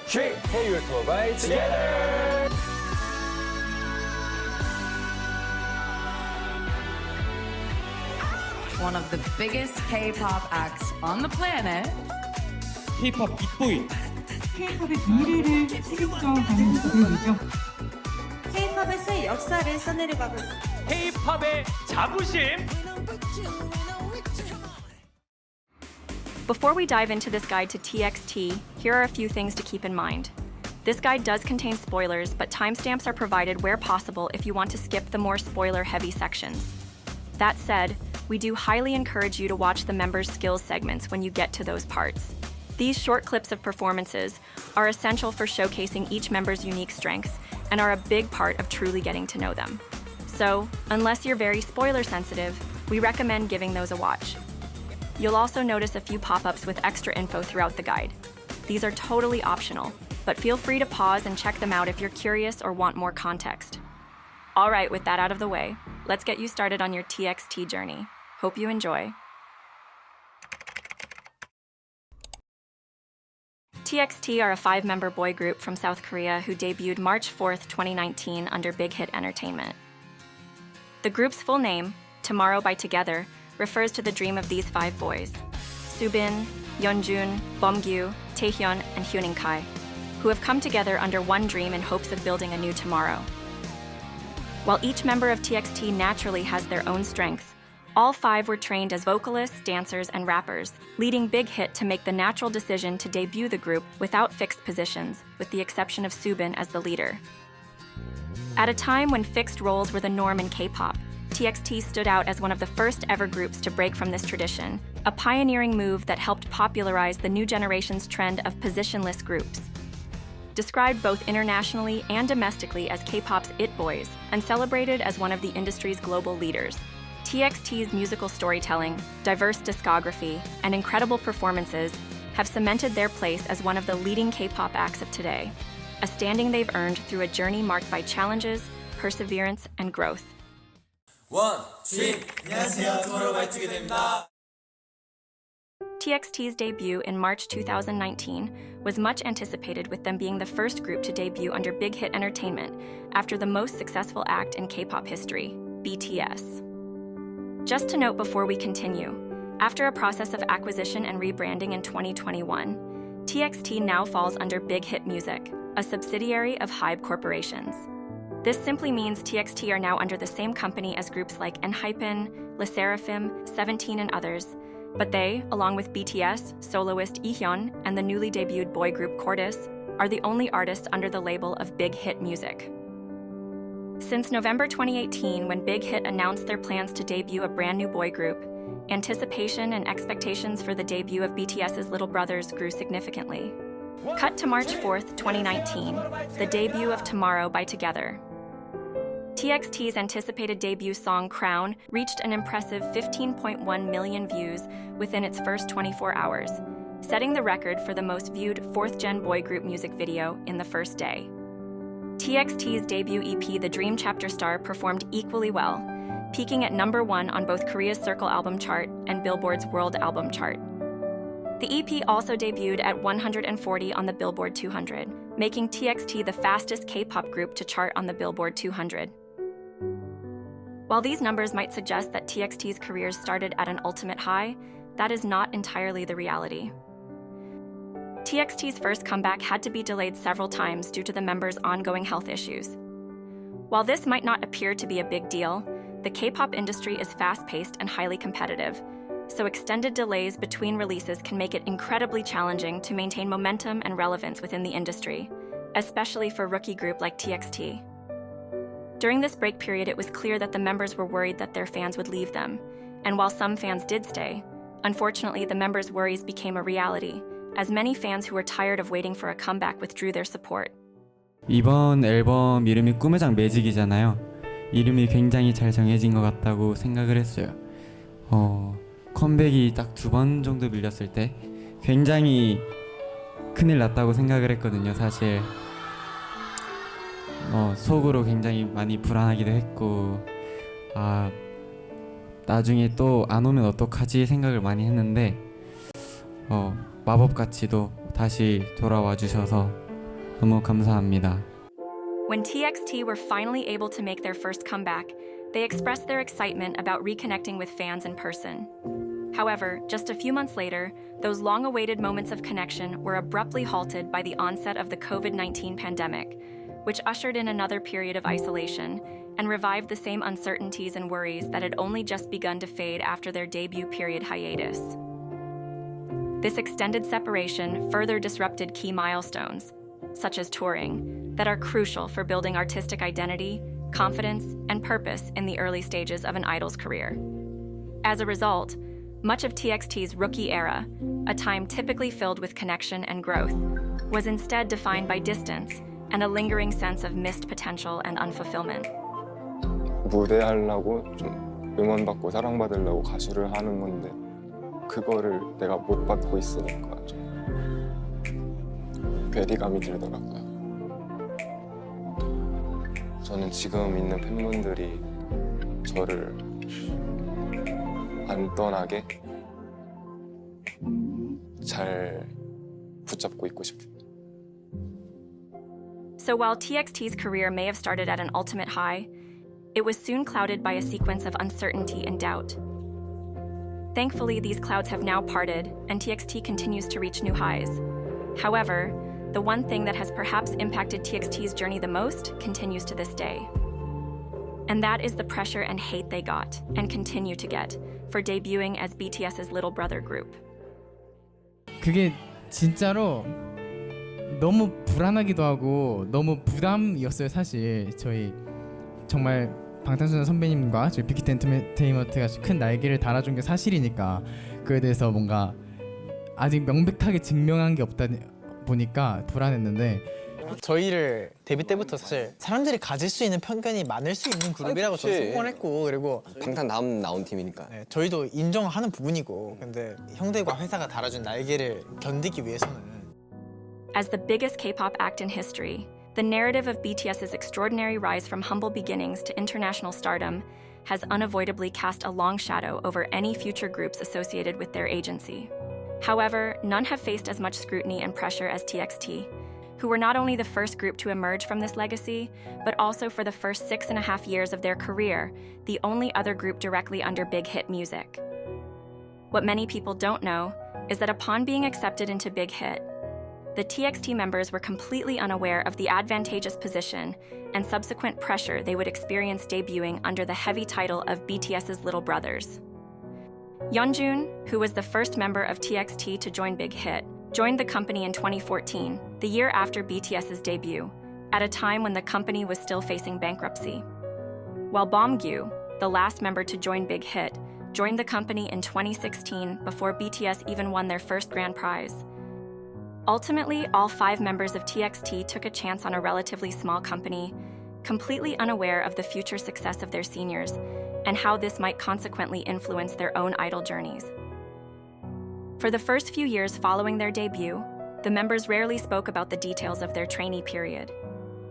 3. Hey, we're tour by together. One of the biggest K-pop acts on the planet. K-pop 빅보이. K-팝의 미래를 책임져가는 그룹이죠. K-팝에서의 역사를 써내려가고 있습니다. K-팝의 자부심. Before we dive into this guide to TXT, here are a few things to keep in mind. This guide does contain spoilers, but timestamps are provided where possible if you want to skip the more spoiler-heavy sections. That said, we do highly encourage you to watch the members' skills segments when you get to those parts. These short clips of performances are essential for showcasing each member's unique strengths and are a big part of truly getting to know them. So, unless you're very spoiler sensitive, we recommend giving those a watch. You'll also notice a few pop-ups with extra info throughout the guide. These are totally optional, but feel free to pause and check them out if you're curious or want more context. All right, with that out of the way, let's get you started on your TXT journey. Hope you enjoy. TXT are a 5-member boy group from South Korea who debuted March 4th, 2019 under Big Hit Entertainment. The group's full name, Tomorrow by Together, refers to the dream of these 5 boys, Subin, Yeonjun, Beomgyu, Taehyun, and Hyunin Kai, who have come together under one dream in hopes of building a new tomorrow. While each member of TXT naturally has their own strengths, all 5 were trained as vocalists, dancers, and rappers, leading Big Hit to make the natural decision to debut the group without fixed positions, with the exception of Subin as the leader. At a time when fixed roles were the norm in K-pop, TXT stood out as one of the first ever groups to break from this tradition, a pioneering move that helped popularize the new generation's trend of positionless groups. Described both internationally and domestically as K-pop's it boys and celebrated as one of the industry's global leaders, TXT's musical storytelling, diverse discography, and incredible performances have cemented their place as one of the leading K-pop acts of today, a standing they've earned through a journey marked by challenges, perseverance, and growth. 1. Dream. 안녕하세요. Tomorrow by Together입니다. TXT's debut in March 2019 was much anticipated, with them being the first group to debut under Big Hit Entertainment after the most successful act in K-pop history, BTS. Just to note before we continue, after a process of acquisition and rebranding in 2021, TXT now falls under Big Hit Music, a subsidiary of HYBE Corporations. This simply means TXT are now under the same company as groups like ENHYPEN, LE SSERAFIM, 17 and others, but they, along with BTS, soloist Ihyun, and the newly debuted boy group Cordis, are the only artists under the label of Big Hit Music. Since November 2018, when Big Hit announced their plans to debut a brand new boy group, anticipation and expectations for the debut of BTS's little brothers grew significantly. Cut to March 4th, 2019, the debut of Tomorrow by Together. TXT's anticipated debut song Crown reached an impressive 15.1 million views within its first 24 hours, setting the record for the most viewed 4th-gen boy group music video in the first day. TXT's debut EP The Dream Chapter Star performed equally well, peaking at #1 on both Korea's Circle Album Chart and Billboard's World Album Chart. The EP also debuted at 140 on the Billboard 200, making TXT the fastest K-pop group to chart on the Billboard 200. While these numbers might suggest that TXT's careers started at an ultimate high, that is not entirely the reality. TXT's first comeback had to be delayed several times due to the members' ongoing health issues. While this might not appear to be a big deal, the K-pop industry is fast-paced and highly competitive, so extended delays between releases can make it incredibly challenging to maintain momentum and relevance within the industry, especially for a rookie group like TXT. During this break period, it was clear that the members were worried that their fans would leave them, and while some fans did stay, unfortunately the members' worries became a reality, as many fans who were tired of waiting for a comeback withdrew their support. 이번 앨범 이름이 꿈의 장 매직이잖아요. 이름이 굉장히 잘 정해진 것 같다고 생각을 했어요. 컴백이 딱 2번 정도 밀렸을 때 굉장히 큰일 났다고 생각을 했거든요. 사실 속으로 굉장히 많이 불안하기도 했고 나중에 또 안 오면 어떡하지 생각을 많이 했는데 마법같이도 다시 돌아와 주셔서 너무 감사합니다. When TXT were finally able to make their first comeback, they expressed their excitement about reconnecting with fans in person. However, just a few months later, those long-awaited moments of connection were abruptly halted by the onset of the COVID-19 pandemic, which ushered in another period of isolation and revived the same uncertainties and worries that had only just begun to fade after their debut period hiatus. This extended separation further disrupted key milestones, such as touring, that are crucial for building artistic identity, confidence, and purpose in the early stages of an idol's career. As a result, much of TXT's rookie era, a time typically filled with connection and growth, was instead defined by distance and a lingering sense of missed potential and unfulfillment. 무대하려고 좀 응원받고 사랑받으려고 가수를 하는 건데 그거를 내가 못 받고 있으니까 좀 괴리감이 들더라고요. 저는 지금 있는 팬분들이 저를 안 떠나게 잘 붙잡고 있고 싶어요. So while TXT's career may have started at an ultimate high, it was soon clouded by a sequence of uncertainty and doubt. Thankfully, these clouds have now parted, and TXT continues to reach new highs. However, the one thing that has perhaps impacted TXT's journey the most continues to this day. And that is the pressure and hate they got, and continue to get, for debuting as BTS's little brother group. 그게 진짜로 너무 불안하기도 하고 너무 부담이었어요. 사실 저희 정말 방탄소년단 선배님과 저희 빅히트 엔터테인먼트가 큰 날개를 달아준 게 사실이니까 그에 대해서 뭔가 아직 명백하게 증명한 게 없다 보니까 불안했는데 저희를 데뷔 때부터 사실 사람들이 가질 수 있는 편견이 많을 수 있는 그룹이라고 저도 소문했고 그리고 방탄 다음 나온 팀이니까. 네, 저희도 인정하는 부분이고 근데 형들과 회사가 달아준 날개를 견디기 위해서는 As the biggest K-pop act in history, the narrative of BTS's extraordinary rise from humble beginnings to international stardom has unavoidably cast a long shadow over any future groups associated with their agency. However, none have faced as much scrutiny and pressure as TXT, who were not only the first group to emerge from this legacy, but also for the first 6.5 years of their career, the only other group directly under Big Hit Music. What many people don't know is that upon being accepted into Big Hit, the TXT members were completely unaware of the advantageous position and subsequent pressure they would experience debuting under the heavy title of BTS's Little Brothers. Yeonjun, who was the first member of TXT to join Big Hit, joined the company in 2014, the year after BTS's debut, at a time when the company was still facing bankruptcy. While Beomgyu, the last member to join Big Hit, joined the company in 2016 before BTS even won their first grand prize. Ultimately, all 5 members of TXT took a chance on a relatively small company, completely unaware of the future success of their seniors and how this might consequently influence their own idol journeys. For the first few years following their debut, the members rarely spoke about the details of their trainee period.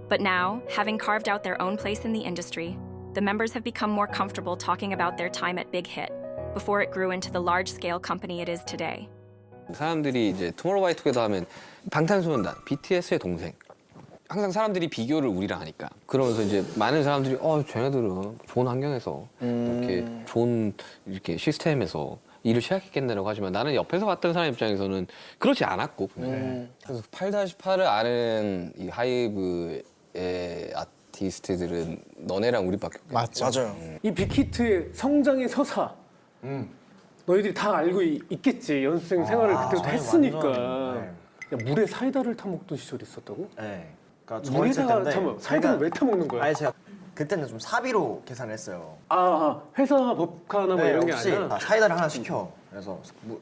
But now, having carved out their own place in the industry, the members have become more comfortable talking about their time at Big Hit before it grew into the large-scale company it is today. 사람들이 이제 투모로우바이투게더 하면 방탄소년단, BTS의 동생. 항상 사람들이 비교를 우리랑 하니까. 그러면서 이제 많은 사람들이 쟤네들은 좋은 환경에서 이렇게 좋은 이렇게 시스템에서 일을 시작했겠네라고 하지만 나는 옆에서 봤던 사람 입장에서는 그렇지 않았고. 그래서 8-8을 아는 이 하이브의 아티스트들은 너네랑 우리밖에 없겠죠. 맞아요. 이 빅히트의 성장의 서사 너희들이 다 알고 있겠지. 연습생 생활을 그때부터 했으니까. 야, 물에 사이다를 타먹던 시절이 있었다고? 네. 그러니까 물에다가 사이다를 왜 타먹는 거야? 아니 제가 그때는 좀 사비로 계산을 했어요. 회사 법카나 뭐 이런 게 아니라? 사이다를 하나 시켜. 그래서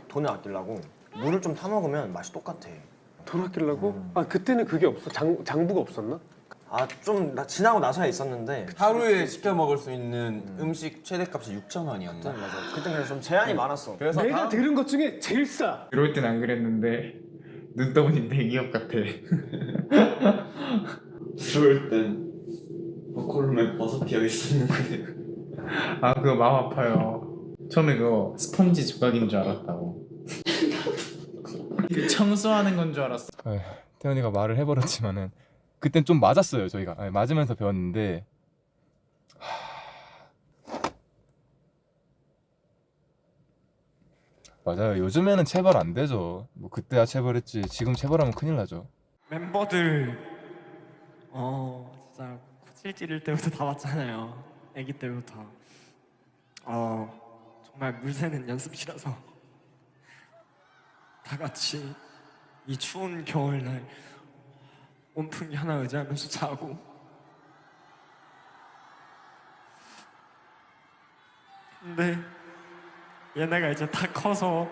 돈을 아끼려고 물을 좀 타먹으면 맛이 똑같아. 돈 아끼려고? 그때는 그게 없어? 장부가 없었나? 좀 지나고 나서야 있었는데 하루에 시켜 먹을 수 있는 음식 최대값이 6,000원이었나? 맞아. 그때 그래서 좀 제한이 많았어. 그래서 내가 들은 것 중에 제일 싸. 이럴 땐 안 그랬는데 눈 떠보니 대기업 같아. 들어올 땐 보컬룸에 버섯피어 있었는데. 그거 마음 아파요. 처음에 그거 스펀지 조각인 줄 알았다고. 그 청소하는 건 줄 알았어. 태연이가 말을 해버렸지만은 그땐 좀 맞았어요. 저희가 맞으면서 배웠는데 맞아요. 요즘에는 체벌 안 되죠. 뭐 그때야 체벌했지 지금 체벌하면 큰일 나죠. 멤버들 진짜 코칠 찌를 때부터 다 봤잖아요. 아기 때부터. 정말 물새는 연습실에서 다 같이 이 추운 겨울날 온풍기 하나 의지하면서 자고, 근데 얘네가 이제 다 커서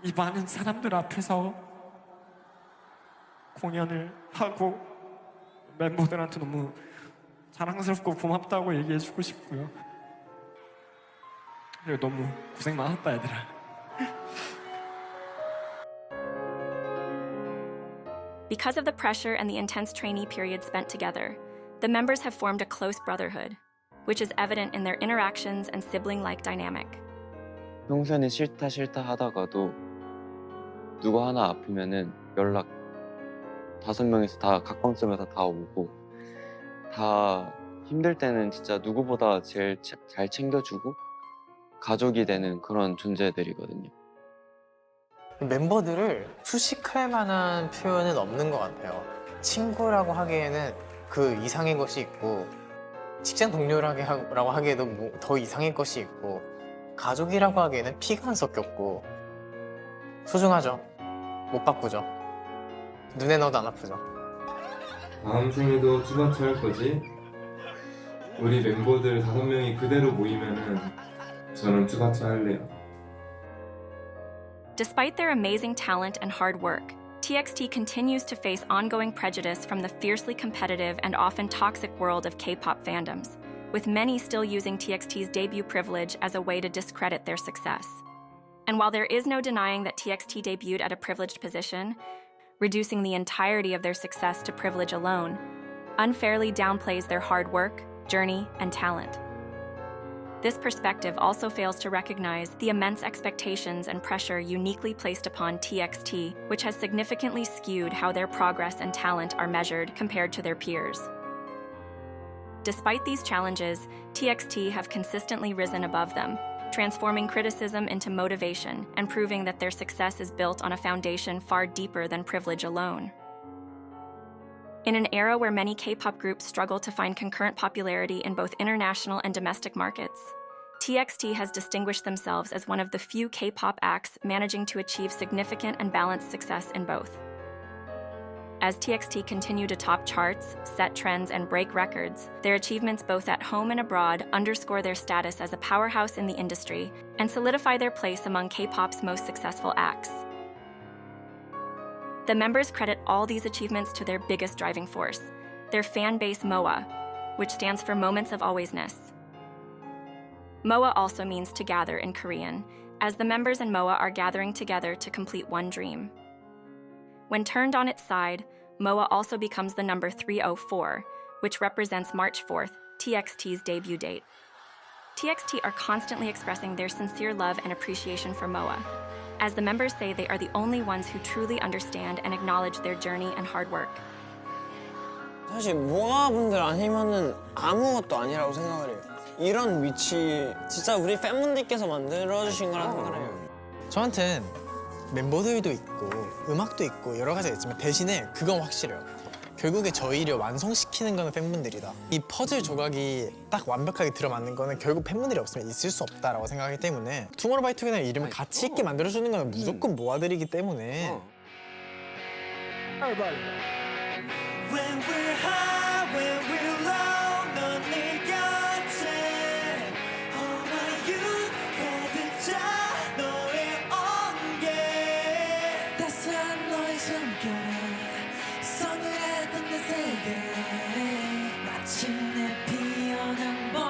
이 많은 사람들 앞에서 공연을 하고 멤버들한테 너무 자랑스럽고 고맙다고 얘기해주고 싶고요. 그리고 너무 고생 많았다 얘들아. Because of the pressure and the intense trainee period spent together, the members have formed a close brotherhood, which is evident in their interactions and sibling-like dynamic. 평소에는 싫다 하다가도 누구 하나 아프면은 연락 5명에서 다 각방점에서 다 오고, 다 힘들 때는 진짜 누구보다 제일 잘 챙겨주고 가족이 되는 그런 존재들이거든요. 멤버들을 수식할 만한 표현은 없는 것 같아요. 친구라고 하기에는 그 이상의 것이 있고, 직장 동료라고 하기에도 뭐 더 이상의 것이 있고, 가족이라고 하기에는 피가 안 섞였고 소중하죠. 못 바꾸죠. 눈에 넣어도 안 아프죠. 다음 생에도 쭈바쭈 할 거지? 우리 멤버들 5명이 그대로 모이면은 저는 쭈바쭈 할래요. Despite their amazing talent and hard work, TXT continues to face ongoing prejudice from the fiercely competitive and often toxic world of K-pop fandoms, with many still using TXT's debut privilege as a way to discredit their success. And while there is no denying that TXT debuted at a privileged position, reducing the entirety of their success to privilege alone unfairly downplays their hard work, journey, and talent. This perspective also fails to recognize the immense expectations and pressure uniquely placed upon TXT, which has significantly skewed how their progress and talent are measured compared to their peers. Despite these challenges, TXT have consistently risen above them, transforming criticism into motivation and proving that their success is built on a foundation far deeper than privilege alone. In an era where many K-pop groups struggle to find concurrent popularity in both international and domestic markets, TXT has distinguished themselves as one of the few K-pop acts managing to achieve significant and balanced success in both. As TXT continue to top charts, set trends, and break records, their achievements both at home and abroad underscore their status as a powerhouse in the industry and solidify their place among K-pop's most successful acts. The members credit all these achievements to their biggest driving force, their fan base MOA, which stands for Moments of Alwaysness. MOA also means to gather in Korean, as the members in MOA are gathering together to complete one dream. When turned on its side, MOA also becomes the number 304, which represents March 4th, TXT's debut date. TXT are constantly expressing their sincere love and appreciation for MOA, as the members say they are the only ones who truly understand and acknowledge their journey and hard work. 사실 모아 분들 아니면은 아무것도 아니라고 생각을 해요. 이런 위치 진짜 우리 팬분들께서 만들어주신 거라고 생각을 해요. 저한텐 멤버들도 있고 음악도 있고 여러 가지가 있지만 대신에 그건 확실해요. 결국에 저희를 완성시키는 거는 팬분들이다. 이 퍼즐 조각이 딱 완벽하게 들어맞는 거는 결국 팬분들이 없으면 있을 수 없다라고 생각하기 때문에 투모로우바이투게더의 이름을 가치 있게 만들어주는 거는 무조건 모아들이기 때문에 When we're high, when we're low, 넌 내 곁에 Oh my you 가득 차 너의 온게 따스한 너의 숨결에 서늘했던 내 세계 마침내 피어난 봄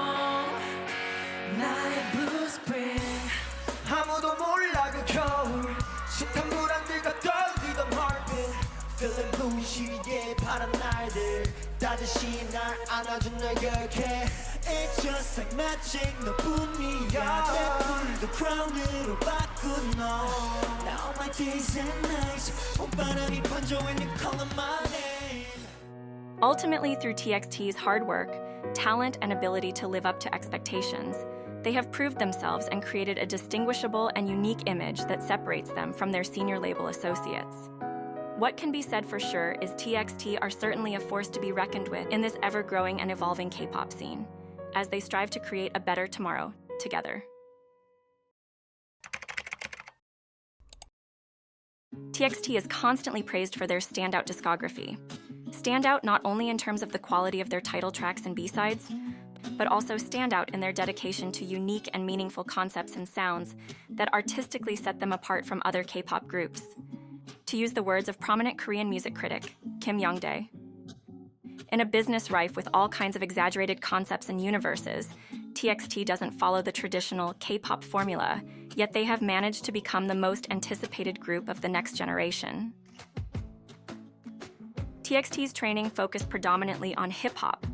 나의 blue spring 아무도 몰라 그 겨울 숱한 불안들과 떨리던 heartbeat Feel 모든 분실에 파란 날들 다시 날 안아준 널 기억해 It's just like magic 너뿐이야 내 불도 crown으로 바꾼 너 Now all my days and nights 봄바람이 번져 when you call my name. Ultimately, through TXT's hard work, talent, and ability to live up to expectations, they have proved themselves and created a distinguishable and unique image that separates them from their senior label associates. What can be said for sure is TXT are certainly a force to be reckoned with in this ever-growing and evolving K-pop scene, as they strive to create a better tomorrow together. TXT is constantly praised for their standout discography. Standout not only in terms of the quality of their title tracks and B-sides, but also stand out in their dedication to unique and meaningful concepts and sounds that artistically set them apart from other K-pop groups. To use the words of prominent Korean music critic Kim Youngdae, in a business rife with all kinds of exaggerated concepts and universes, TXT doesn't follow the traditional K-pop formula, yet they have managed to become the most anticipated group of the next generation. TXT's training focused predominantly on hip-hop.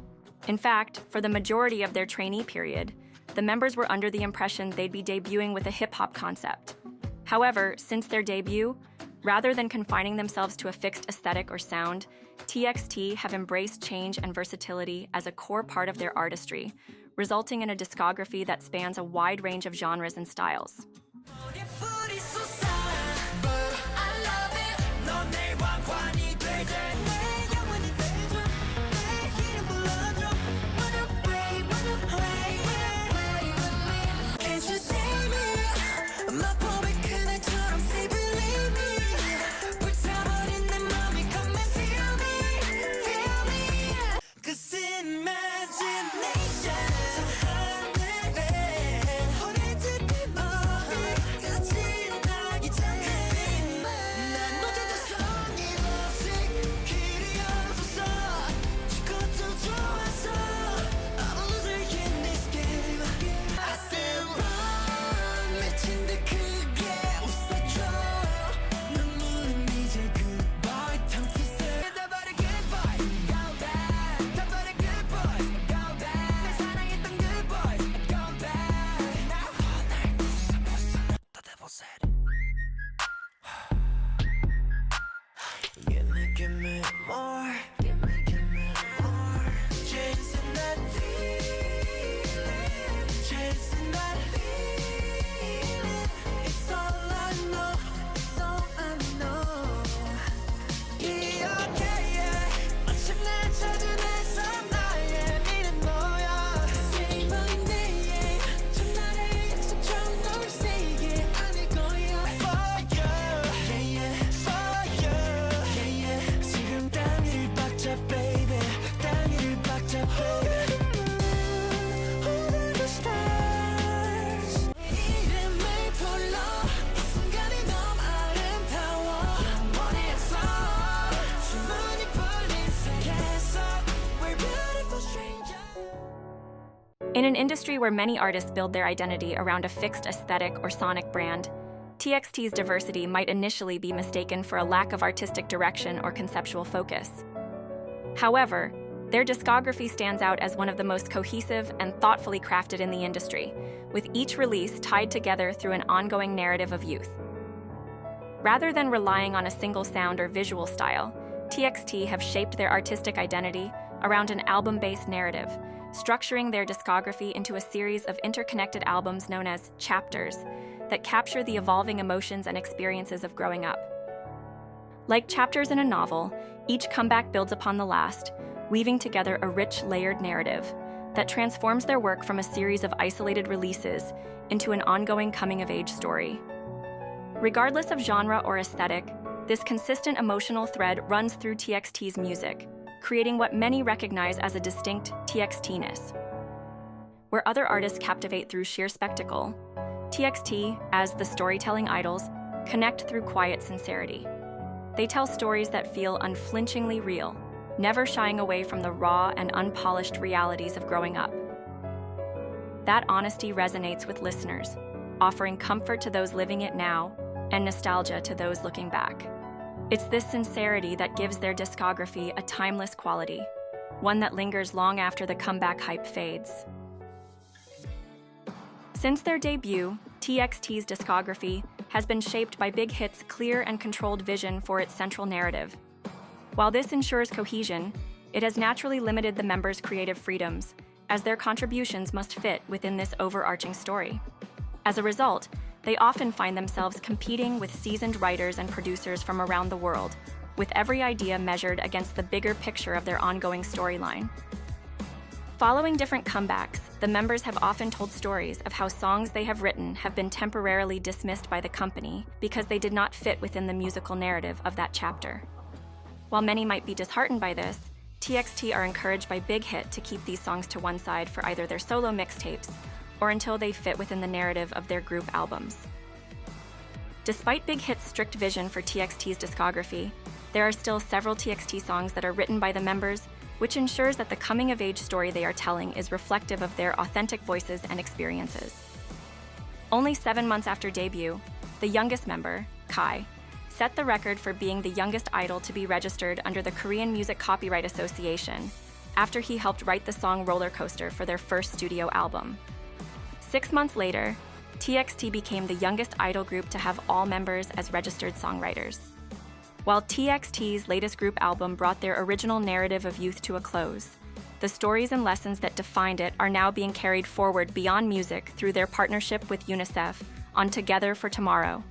In fact, for the majority of their trainee period, the members were under the impression they'd be debuting with a hip-hop concept. However, since their debut, rather than confining themselves to a fixed aesthetic or sound, TXT have embraced change and versatility as a core part of their artistry, resulting in a discography that spans a wide range of genres and styles. Give me more, give me more. Chasing that feeling, chasing that feeling. It's all I know, it's all I know. Yeah. 마침 날 찾은 햇살 나의 미는 너야. Say my name, 첫날의 약속처럼 널 say it 아닐 거야. For you, yeah, for you. 지금 땅을 박자 baby 땅을 박자 baby Under the stars 이름을 불러 이 순간이 너무 아름다워 머리에서 주머니 풀린 세계에서 We're beautiful strangers. In an industry where many artists build their identity around a fixed aesthetic or sonic brand, TXT's diversity might initially be mistaken for a lack of artistic direction or conceptual focus. However, their discography stands out as one of the most cohesive and thoughtfully crafted in the industry, with each release tied together through an ongoing narrative of youth. Rather than relying on a single sound or visual style, TXT have shaped their artistic identity around an album-based narrative, structuring their discography into a series of interconnected albums known as chapters that capture the evolving emotions and experiences of growing up. Like chapters in a novel, each comeback builds upon the last, weaving together a rich, layered narrative that transforms their work from a series of isolated releases into an ongoing coming-of-age story. Regardless of genre or aesthetic, this consistent emotional thread runs through TXT's music, creating what many recognize as a distinct TXT-ness. Where other artists captivate through sheer spectacle, TXT, as the storytelling idols, connect through quiet sincerity. They tell stories that feel unflinchingly real, never shying away from the raw and unpolished realities of growing up. That honesty resonates with listeners, offering comfort to those living it now and nostalgia to those looking back. It's this sincerity that gives their discography a timeless quality, one that lingers long after the comeback hype fades. Since their debut, TXT's discography has been shaped by Big Hit's clear and controlled vision for its central narrative. While this ensures cohesion, it has naturally limited the members' creative freedoms, as their contributions must fit within this overarching story. As a result, they often find themselves competing with seasoned writers and producers from around the world, with every idea measured against the bigger picture of their ongoing storyline. Following different comebacks, the members have often told stories of how songs they have written have been temporarily dismissed by the company because they did not fit within the musical narrative of that chapter. While many might be disheartened by this, TXT are encouraged by Big Hit to keep these songs to one side for either their solo mixtapes or until they fit within the narrative of their group albums. Despite Big Hit's strict vision for TXT's discography, there are still several TXT songs that are written by the members, which ensures that the coming-of-age story they are telling is reflective of their authentic voices and experiences. Only 7 months after debut, the youngest member, Kai, set the record for being the youngest idol to be registered under the Korean Music Copyright Association after he helped write the song Roller Coaster for their first studio album. 6 months later, TXT became the youngest idol group to have all members as registered songwriters. While TXT's latest group album brought their original narrative of youth to a close, the stories and lessons that defined it are now being carried forward beyond music through their partnership with UNICEF on Together for Tomorrow,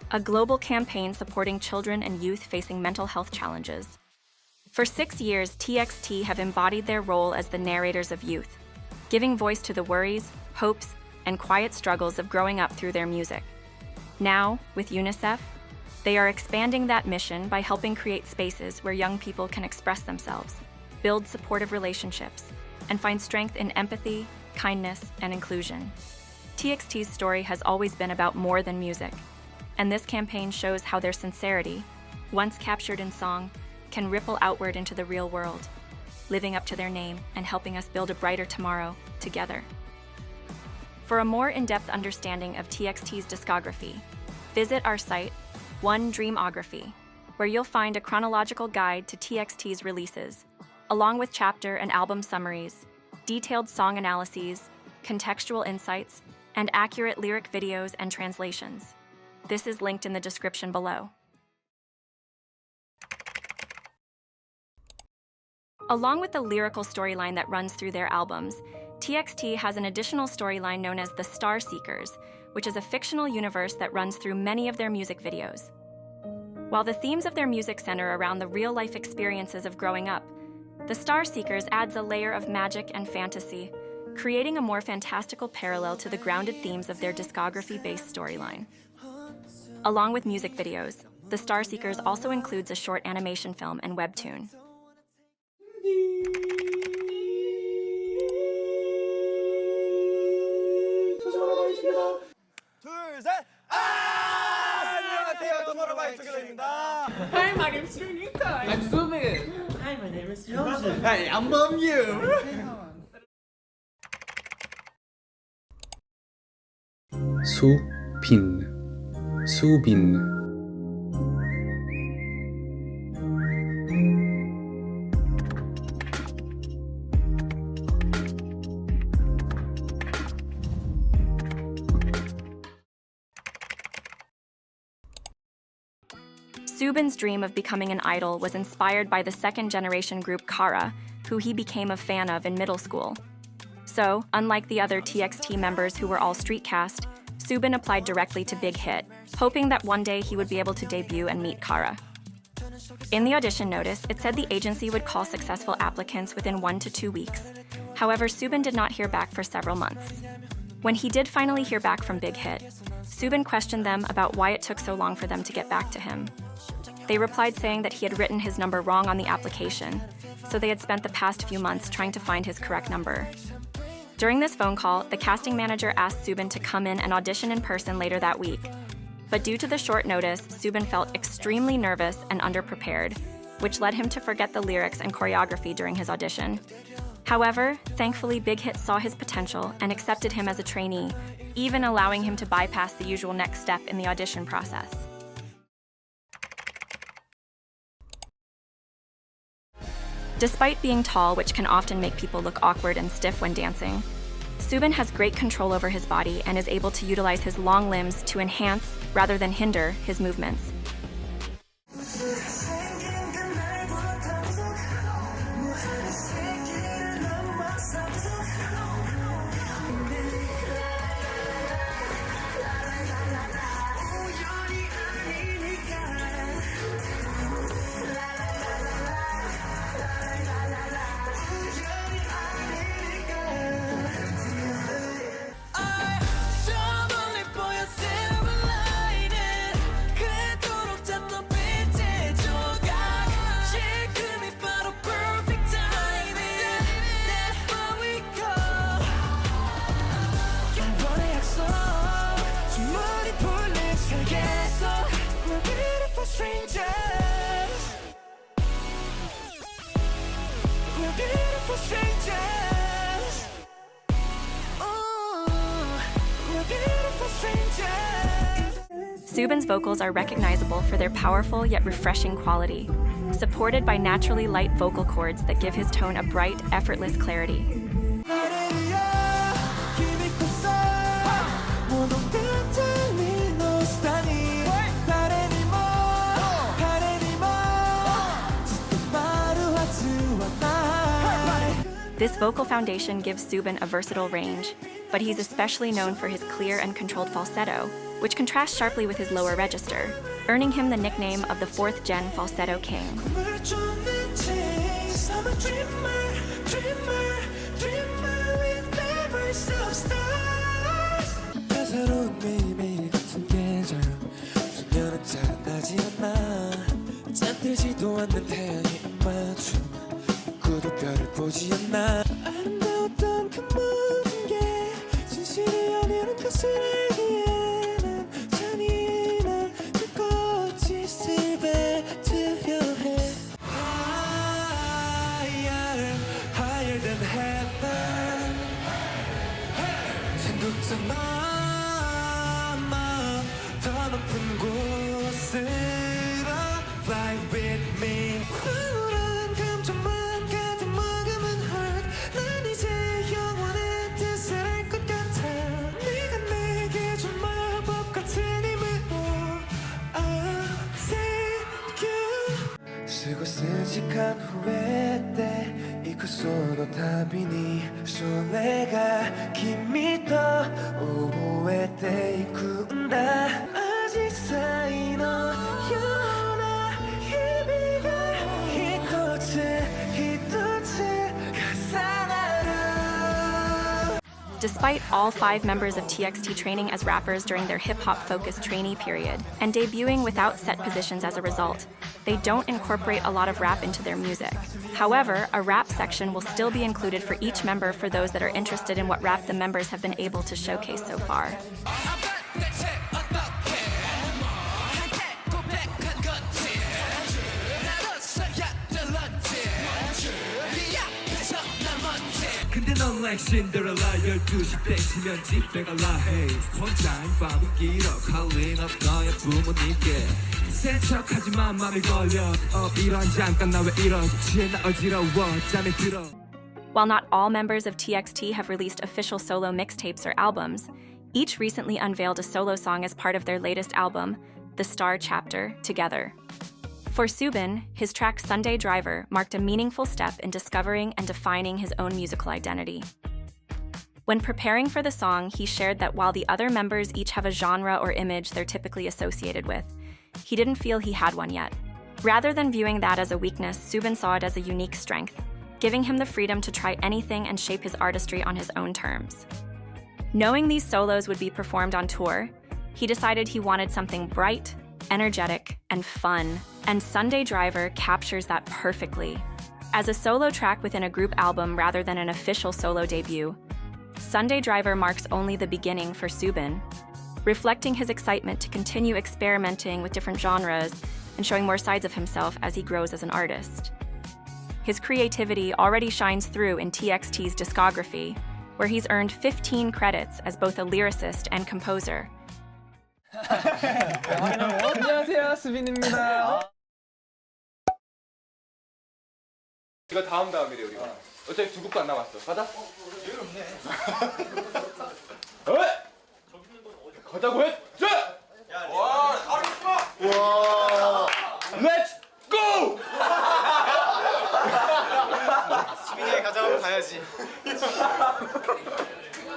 a global campaign supporting children and youth facing mental health challenges. For 6 years, TXT have embodied their role as the narrators of youth, giving voice to the worries, hopes, and quiet struggles of growing up through their music. Now, with UNICEF, they are expanding that mission by helping create spaces where young people can express themselves, build supportive relationships, and find strength in empathy, kindness, and inclusion. TXT's story has always been about more than music, and this campaign shows how their sincerity, once captured in song, can ripple outward into the real world, living up to their name and helping us build a brighter tomorrow together. For a more in-depth understanding of TXT's discography, visit our site, One Dreamography, where you'll find a chronological guide to TXT's releases, along with chapter and album summaries, detailed song analyses, contextual insights, and accurate lyric videos and translations. This is linked in the description below. Along with the lyrical storyline that runs through their albums, TXT has an additional storyline known as the Star Seekers, which is a fictional universe that runs through many of their music videos. While the themes of their music center around the real-life experiences of growing up, the Star Seekers adds a layer of magic and fantasy, creating a more fantastical parallel to the grounded themes of their discography-based storyline. Along with music videos, the Star Seekers also includes a short animation film and webtoon. 둘, 셋! 안녕하세요, 투모로우바이 투게더입니다. Hi, my name is Junita. I'm Subin. Hi, my name is Joseph. Hey, I'm Bongyu. 수빈 Subin's dream of becoming an idol was inspired by the second-generation group Kara, who he became a fan of in middle school. So, unlike the other TXT members who were all street cast, Subin applied directly to Big Hit, hoping that one day he would be able to debut and meet Kara. In the audition notice, it said the agency would call successful applicants within 1 to 2 weeks. However, Subin did not hear back for several months. When he did finally hear back from Big Hit, Subin questioned them about why it took so long for them to get back to him. They replied saying that he had written his number wrong on the application, so they had spent the past few months trying to find his correct number. During this phone call, the casting manager asked Subin to come in and audition in person later that week. But due to the short notice, Subin felt extremely nervous and underprepared, which led him to forget the lyrics and choreography during his audition. However, thankfully Big Hit saw his potential and accepted him as a trainee, even allowing him to bypass the usual next step in the audition process. Despite being tall, which can often make people look awkward and stiff when dancing, Subin has great control over his body and is able to utilize his long limbs to enhance, rather than hinder, his movements. Subin's vocals are recognizable for their powerful yet refreshing quality, supported by naturally light vocal cords that give his tone a bright, effortless clarity. This vocal foundation gives Subin a versatile range, but he's especially known for his clear and controlled falsetto, which contrasts sharply with his lower register, earning him the nickname of the 4th-gen falsetto king. 별을 보지 않나 아름다웠던 그 모든 게 진실이 아니라는 것을 알기에는 잔인한 그 꽃짓을 뱉으려 해 Higher, higher than heaven 천국처럼 더 높은 곳으로 Fly with me 쓰고쓰직한 후회 때 이끌 소노 타비니 소레가君と覚えていくんだアジサイのような日々が一つ一つ重なる Despite all 5 members of TXT training as rappers during their hip-hop-focused trainee period, and debuting without set positions as a result, they don't incorporate a lot of rap into their music. However, a rap section will still be included for each member for those that are interested in what rap the members have been able to showcase so far. 근데 넌 like Cinderella 12시 땡치면 집에 갈라 해 혼자인 밤이 길어 calling up 너의 부모님께 센 척하지만 맘이 걸려 이런 잠깐 나 왜 이러지 나 어지러워 잠이 들어. While not all members of TXT have released official solo mixtapes or albums, each recently unveiled a solo song as part of their latest album, The Star Chapter, Together. For Subin, his track Sunday Driver marked a meaningful step in discovering and defining his own musical identity. When preparing for the song, he shared that while the other members each have a genre or image they're typically associated with, he didn't feel he had one yet. Rather than viewing that as a weakness, Subin saw it as a unique strength, giving him the freedom to try anything and shape his artistry on his own terms. Knowing these solos would be performed on tour, he decided he wanted something bright, energetic, and fun, and Sunday Driver captures that perfectly. As a solo track within a group album rather than an official solo debut, Sunday Driver marks only the beginning for Subin, reflecting his excitement to continue experimenting with different genres and showing more sides of himself as he grows as an artist. His creativity already shines through in TXT's discography, where he's earned 15 credits as both a lyricist and composer. 안녕하세요, 수빈입니다. 이거 다음이래 우리가. 어차피 두 곡도 안 남았어. 가자. 여유롭네. 가자고 해. 와, 카리스마. 와. 렛츠 고! 수빈이의 가자고 가야지.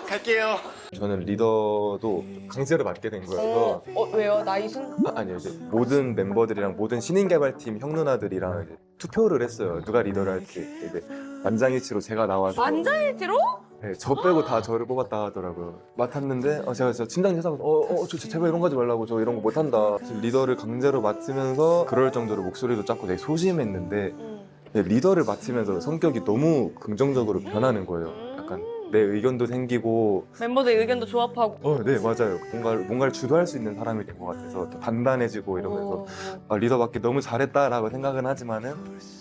갈게요. 저는 리더도 강제로 맡게 된 거여서 왜요? 나이순? 아니요 이제 모든 멤버들이랑 모든 신인 개발팀 형 누나들이랑 이제 투표를 했어요. 누가 리더를 할지. 이제 만장일치로 제가 나와서 만장일치로? 네, 저 빼고 다 저를 뽑았다 하더라고요. 맡았는데 제가 진짜 심장이 차서 저 제발 이런 거 하지 말라고 저 이런 거 못한다. 지금 리더를 강제로 맡으면서 그럴 정도로 목소리도 작고 되게 소심했는데 리더를 맡으면서 성격이 너무 긍정적으로 변하는 거예요. 약간 내 의견도 생기고 멤버들 의견도 조합하고. 네 맞아요. 뭔가를 주도할 수 있는 사람이 된 것 같아서 더 단단해지고 이러면서 리더 맡기 너무 잘했다라고 생각은 하지만은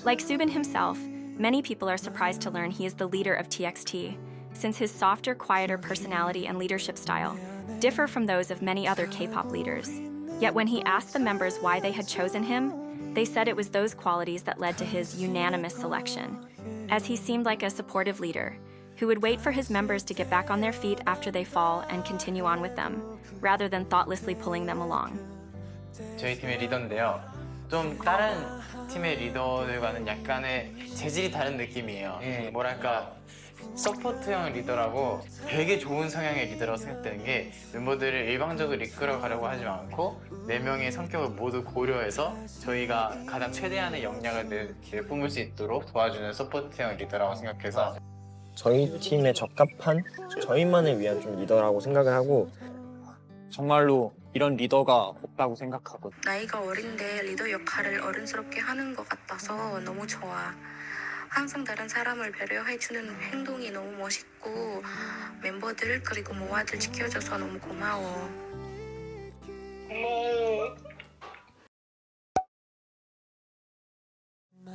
Like Subin himself, many people are surprised to learn he is the leader of TXT, since his softer, quieter personality and leadership style differ from those of many other K-pop leaders. Yet when he asked the members why they had chosen him, they said it was those qualities that led to his unanimous selection, as he seemed like a supportive leader who would wait for his members to get back on their feet after they fall and continue on with them, rather than thoughtlessly pulling them along. 저희 팀의 리더인데요. 좀 다른 팀의 리더들과는 약간의 재질이 다른 느낌이에요. 뭐랄까 서포트형 리더라고 되게 좋은 성향의 리더라고 생각되는 게 멤버들을 일방적으로 이끌어 가려고 하지 않고 4명의 성격을 모두 고려해서 저희가 가장 최대한의 역량을 내뿜을 수 있도록 도와주는 서포트형 리더라고 생각해서 저희 팀에 적합한 저희만을 위한 좀 리더라고 생각을 하고 정말로 이런 리더가 없다고 생각하고 나이가 어린데 리더 역할을 어른스럽게 하는 것 같아서 너무 좋아. 항상 다른 사람을 배려해주는 행동이 너무 멋있고 멤버들 그리고 모아들 지켜줘서 너무 고마워.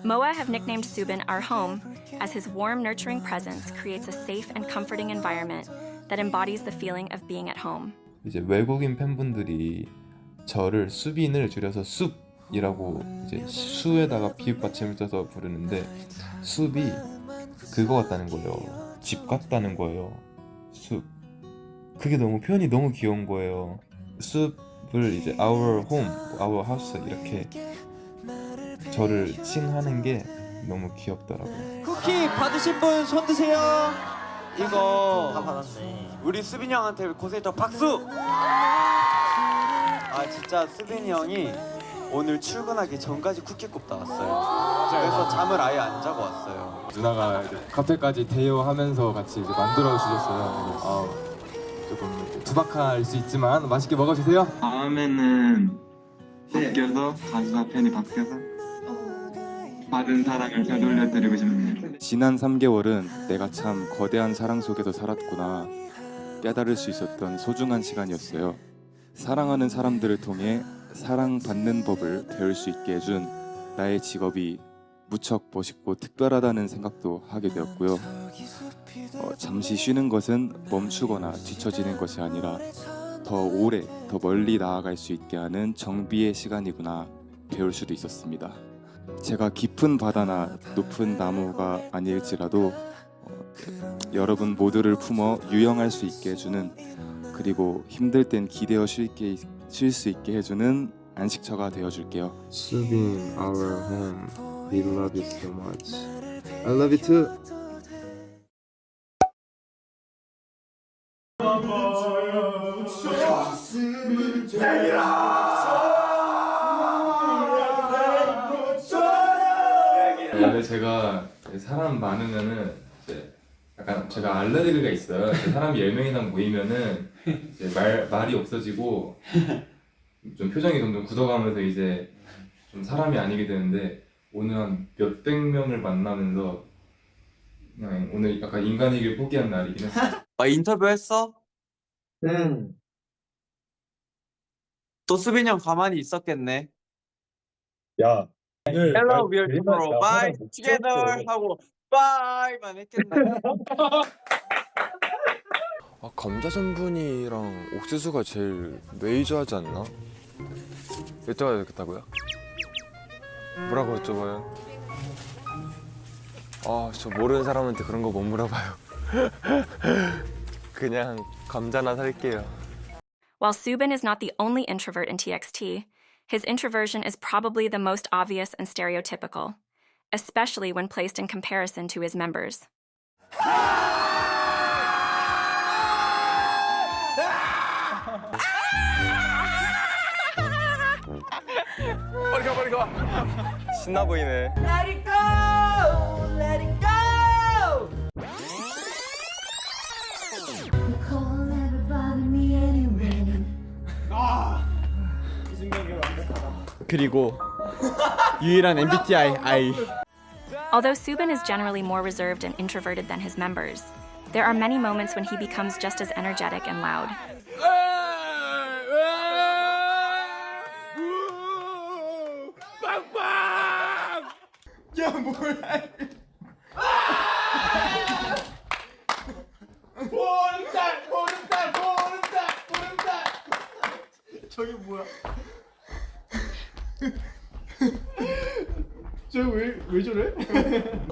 MOA have nicknamed Subin our home, as his warm, nurturing presence creates a safe and comforting environment that embodies the feeling of being at home. 이제 외국인 팬분들이 저를 수빈을 줄여서 숲이라고 이제 수에다가 비읍받침을 써서 부르는데 숲이 그거 같다는 거예요. 집 같다는 거예요. 숲. 그게 너무 표현이 너무 귀여운 거예요. 숲을 이제 our home, our house 이렇게 저를 칭하는 게 너무 귀엽더라고요. 쿠키 받으신 분 손 드세요. 이거 다 받았네. 우리 수빈이 형한테 고생했던 박수. 아 진짜 수빈이 형이 오늘 출근하기 전까지 쿠키 굽다 왔어요. 그래서 잠을 아예 안 자고 왔어요. 누나가 이제 카페까지 대여하면서 같이 이제 만들어 주셨어요. 조금 투박할 수 있지만 맛있게 먹어주세요. 다음에는 바뀌어서 가수와 팬이 바뀌어서 받은 사랑을 되돌려드리고 싶네요. 지난 3개월은 내가 참 거대한 사랑 속에서 살았구나 깨달을 수 있었던 소중한 시간이었어요. 사랑하는 사람들을 통해 사랑받는 법을 배울 수 있게 해준 나의 직업이 무척 멋있고 특별하다는 생각도 하게 되었고요. 잠시 쉬는 것은 멈추거나 뒤처지는 것이 아니라 더 오래, 더 멀리 나아갈 수 있게 하는 정비의 시간이구나 배울 수도 있었습니다. 제가 깊은 바다나 높은 나무가 아닐지라도 여러분 모두를 품어 유영할 수 있게 해주는 그리고 힘들 땐 기대어 쉴 수 있게 해주는 안식처가 되어줄게요. Subin, our home. We love you so much. I love you too. 원래 제가 사람 많으면은 이제 약간 제가 알레르기가 있어요. 사람이 10명이나 모이면은 이제 말이 없어지고 좀 표정이 점점 굳어가면서 이제 좀 사람이 아니게 되는데 오늘 한 몇백 명을 만나면서 그냥 오늘 약간 인간이길 포기한 날이긴 했어요. 인터뷰 했어? 응. 또 수빈이 형 가만히 있었겠네. 야, Hello, we are tomorrow. Bye, together 하고 bye만 했겠네. 감자전분이랑 옥수수가 제일 메이저하지 않나? 여쭤봐야 되겠다고요? 뭐라고 여쭤봐요? 저 모르는 사람한테 그런 거 못 물어봐요. 그냥 감자나 살게요. While Subin is not the only introvert in TXT, his introversion is probably the most obvious and stereotypical, especially when placed in comparison to his members. 빨리 가. 신나 보이네. Let it go, let it go. Call never bother me anyway. 이 순간이 완벽하다. 그리고 유일한 MBTI I. Although Subin is generally more reserved and introverted than his members, there are many moments when he becomes just as energetic and loud. 야 뭐야? 보름달. 저게 뭐야? 왜 저래?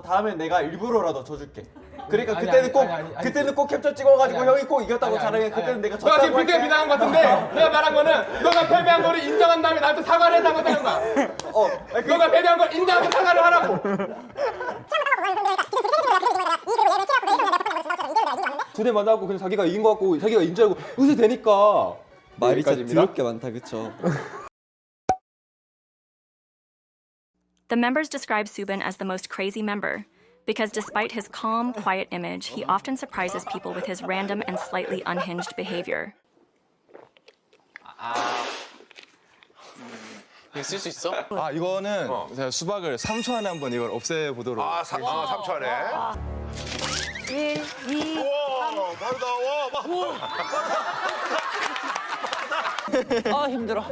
다음에 내가 일부러라도 져줄게. 그러니까 그때는 꼭 캡처 찍어가지고 형이 꼭 이겼다고 자랑해. 그때는 내가 졌다고 너가 지금 빌드에 비난한 것 같은데 내가 말한 거는 너가 패배한 거를 인정한 다음에 나한테 사과를 해달라고 되는 거야. 너가 패배한 걸 인정하고 사과를 하라고. 두 대 만나고 그냥 자기가 이긴 거 같고 자기가 인지하고 의세 되니까. 말이 진짜 더럽게 많다, 그쵸? The members describe Subin as the most crazy member, because despite his calm, quiet image, he often surprises people with his random and slightly unhinged behavior. 이거 쓸 수 있어? 이거는 제가 수박을 3초 안에 한번 이걸 없애보도록. 3초 안에. 1, 2, 우와, 바로다. 와, 힘들어.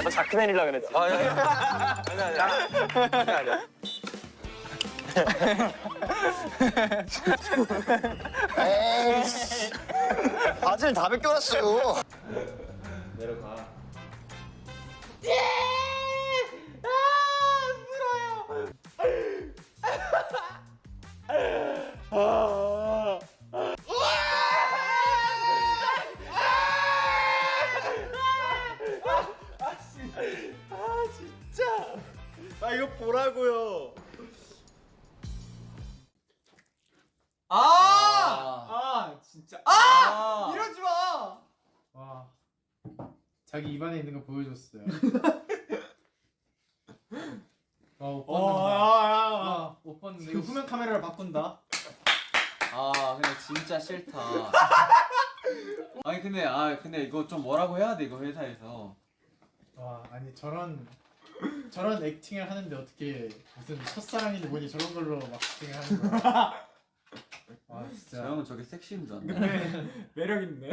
너 자크 내리려고 그랬지? 아니야. 에이씨. 바지를 다 벗겨놨어요. 내려가. 진짜. 이거 보라고요. 진짜. 이러지 마. 와. 자기 입안에 있는 거 보여줬어요. 오빠는 이거 후면 카메라를 바꾼다. 근데 진짜 싫다. 근데 이거 좀 뭐라고 해야 돼, 이거 회사에서. 와, 아니 저런 액팅을 하는데 어떻게 무슨 첫사랑인데 뭐니 저런 걸로 막 액팅을 하는 거야? 와 진짜. 저 형은 저게 섹시인 줄 알았네. 근데 매력 있네.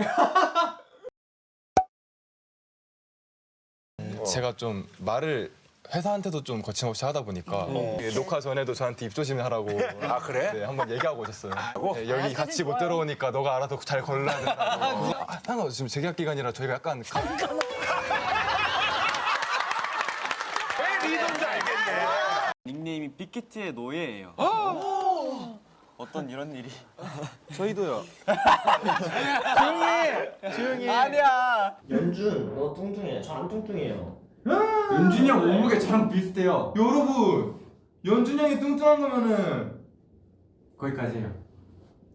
제가 좀 말을 회사한테도 좀 거침없이 하다 보니까 녹화 전에도 저한테 입조심을 하라고. 그래? 네, 한번 얘기하고 오셨어요. 네, 여기 같이 못 들어오니까 너가 알아서 잘 걸러야 된다고. 상관없어. 지금 재계약 기간이라 저희가 약간 왜 리더인지 알겠네. 닉네임이 빅히트의 노예예요. 어떤 이런 일이. 저희도요. 조용히 해. 아니야. 연준, 너 뚱뚱해. 저 안 뚱뚱해요. 연준이 형 몸무게 저랑 비슷해요. 여러분, 연준이 형이 뚱뚱한 거면은 거기까지예요.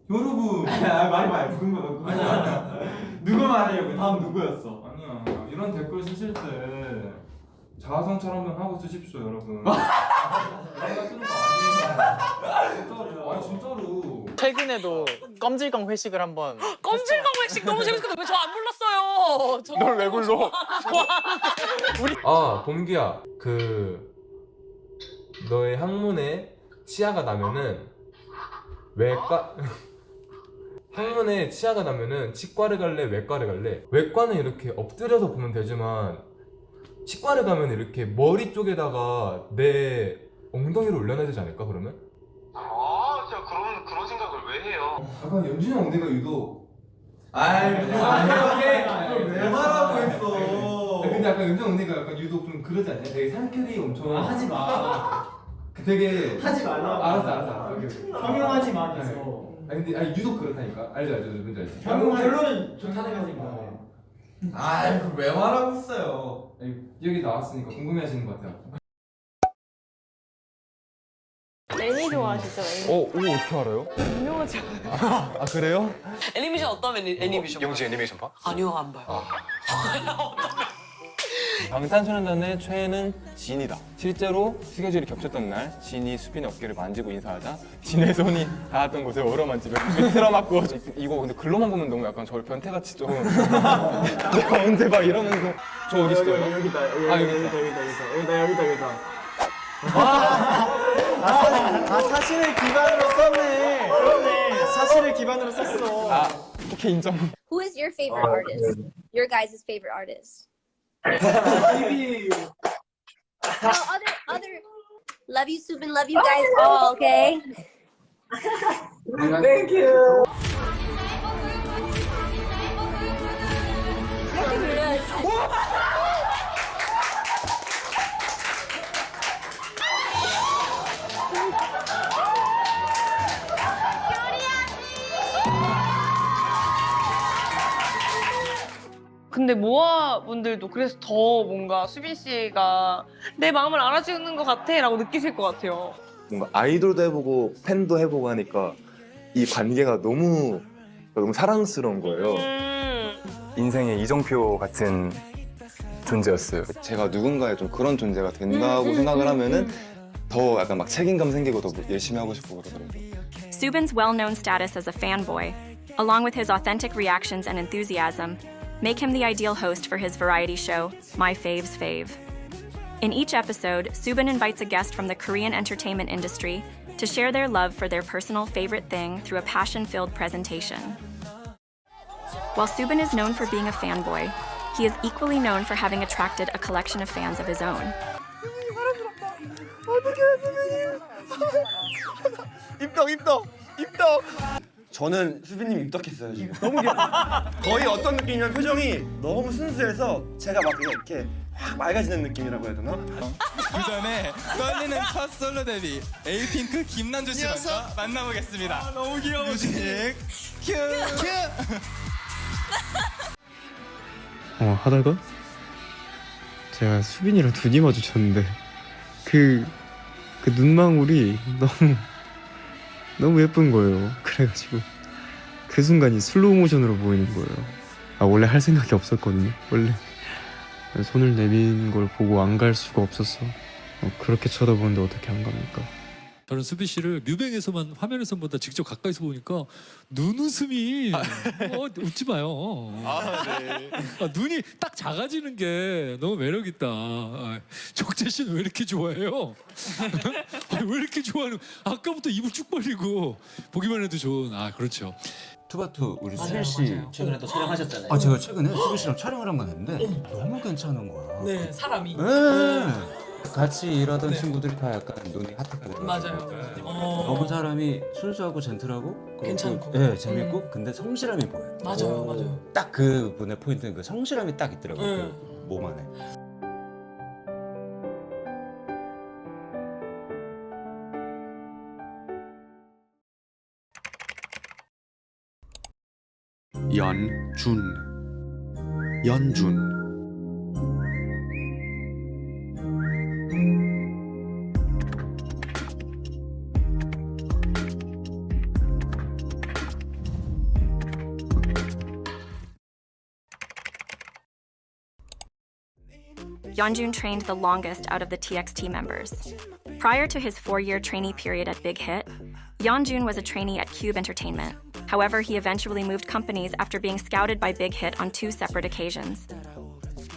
여러분. 말이 부은 거 같고. 아니야. 누구 말이에요? 다음 누구였어? 아니야. 이런 댓글 쓰실 때 자아성찰 한번 하고 쓰십시오, 여러분. 쓰는 거 아니에요. 진짜로. 최근에도 껌질껌 회식을 한번. 껌질껌 회식 너무 재밌었는데 왜 저 안 불렀어요? 널 왜 불러? 동기야. 너의 항문에 치아가 나면은 항문에 치아가 나면은 치과를 갈래, 외과를 갈래? 외과는 이렇게 엎드려서 보면 되지만 치과를 가면 이렇게 머리 쪽에다가 내 엉덩이를 올려놔야 되지 않을까, 그러면? 진짜 그런 생각을 왜 해요? 약간 연준이 엉덩이가 유독 왜 말하고 있어? 근데 약간 은정 언니가 약간 유독 좀 그러지 않냐? 되게 상쾌히 엄청 하지 마. 되게 하지 말라고. 알았어. 오케이. 형용하지 마 계속. 근데 유독 그렇다니까. 알죠. 뭔지 알지? 결론은 좋다는 거니까. 아, 그걸 왜 말하고 있어요? 여기 나왔으니까 궁금해하시는 것 같아요. 애니 좋아하시죠? 애니. 오 어떻게 알아요? 유명하지 않아요? 아 그래요? 애니메이션 어떤 애니메이션? 영지 애니메이션 봐? 아니요, 안 봐요. 방탄소년단의 최애는 진이다. 실제로 스케줄이 겹쳤던 날 진이 수빈의 어깨를 만지고 인사하자 진의 손이 닿았던 곳에 얼어만지며 틀어 맞고 이거 근데 글로만 보면 너무 약간 저를 변태같이 좀 내가 언제 봐 이러면서 저 어디 있어요? 여기다. 아 여기다. 사실을 기반으로 썼네. 그렇네. 사실을 기반으로 썼어. 아 오케이 인정. Who is your favorite artist? Your guys' favorite artist? No, other. Love you, Subin. Love you guys all. Okay. Thank you. 근데 모아 분들도 그래서 더 뭔가 수빈 씨가 내 마음을 알아주는 것 같아라고 느끼실 것 같아요. 뭔가 아이돌도 해보고 팬도 해보고 하니까 이 관계가 너무 사랑스러운 거예요. 인생의 이정표 같은 존재였어요. 제가 누군가의 좀 그런 존재가 된다고 생각을 하면은 더 약간 막 책임감 생기고 더 열심히 하고 싶고 그러더라고요. Subin's well-known status as a fanboy, along with his authentic reactions and enthusiasm, make him the ideal host for his variety show, My Fave's Fave. In each episode, Subin invites a guest from the Korean entertainment industry to share their love for their personal favorite thing through a passion-filled presentation. While Subin is known for being a fanboy, he is equally known for having attracted a collection of fans of his own. 입덕. 저는 수빈님 입덕했어요 지금. 너무 거의 어떤 느낌이냐면 표정이 너무 순수해서 제가 막 그냥 이렇게 확 맑아지는 느낌이라고 해야 되나? 그 전에 떨리는 첫 솔로 데뷔 에이핑크 김난주 씨 먼저 만나보겠습니다. 너무 귀여워. 뮤직 큐. 하다가 제가 수빈이랑 눈이 마주쳤는데 그 눈망울이 너무 예쁜 거예요. 그래가지고 그 순간이 슬로우 모션으로 보이는 거예요. 원래 할 생각이 없었거든요. 원래 손을 내민 걸 보고 안 갈 수가 없었어. 그렇게 쳐다보는데 어떻게 안 갑니까? 저는 수빈 씨를 뮤뱅에서만 화면에서보다 직접 가까이서 보니까 눈웃음이 웃지 마요. 네. 눈이 딱 작아지는 게 너무 매력 있다. 적재 씨는 왜 이렇게 좋아해요? 왜 이렇게 좋아하는? 아까부터 입을 쭉 벌리고 보기만 해도 좋은. 그렇죠. 투바투 우리 수빈 씨 최근에 또 촬영하셨잖아요. 제가 최근에 수빈 씨랑 촬영을 한 번 했는데 너무 괜찮은 거야. 네, 사람이. 네. 같이 일하던 친구들이 다 약간 눈이 하트가 되고 맞아요. 너무 사람이 순수하고 젠틀하고 괜찮고. 네, 재밌고 근데 성실함이 보여요. 맞아요. 딱 그 분의 포인트는 그 성실함이 딱 있더라고요. 그 몸 안에. 연준 Yeonjun trained the longest out of the TXT members. Prior to his 4-year trainee period at Big Hit, Yeonjun was a trainee at Cube Entertainment. However, he eventually moved companies after being scouted by Big Hit on 2 separate occasions.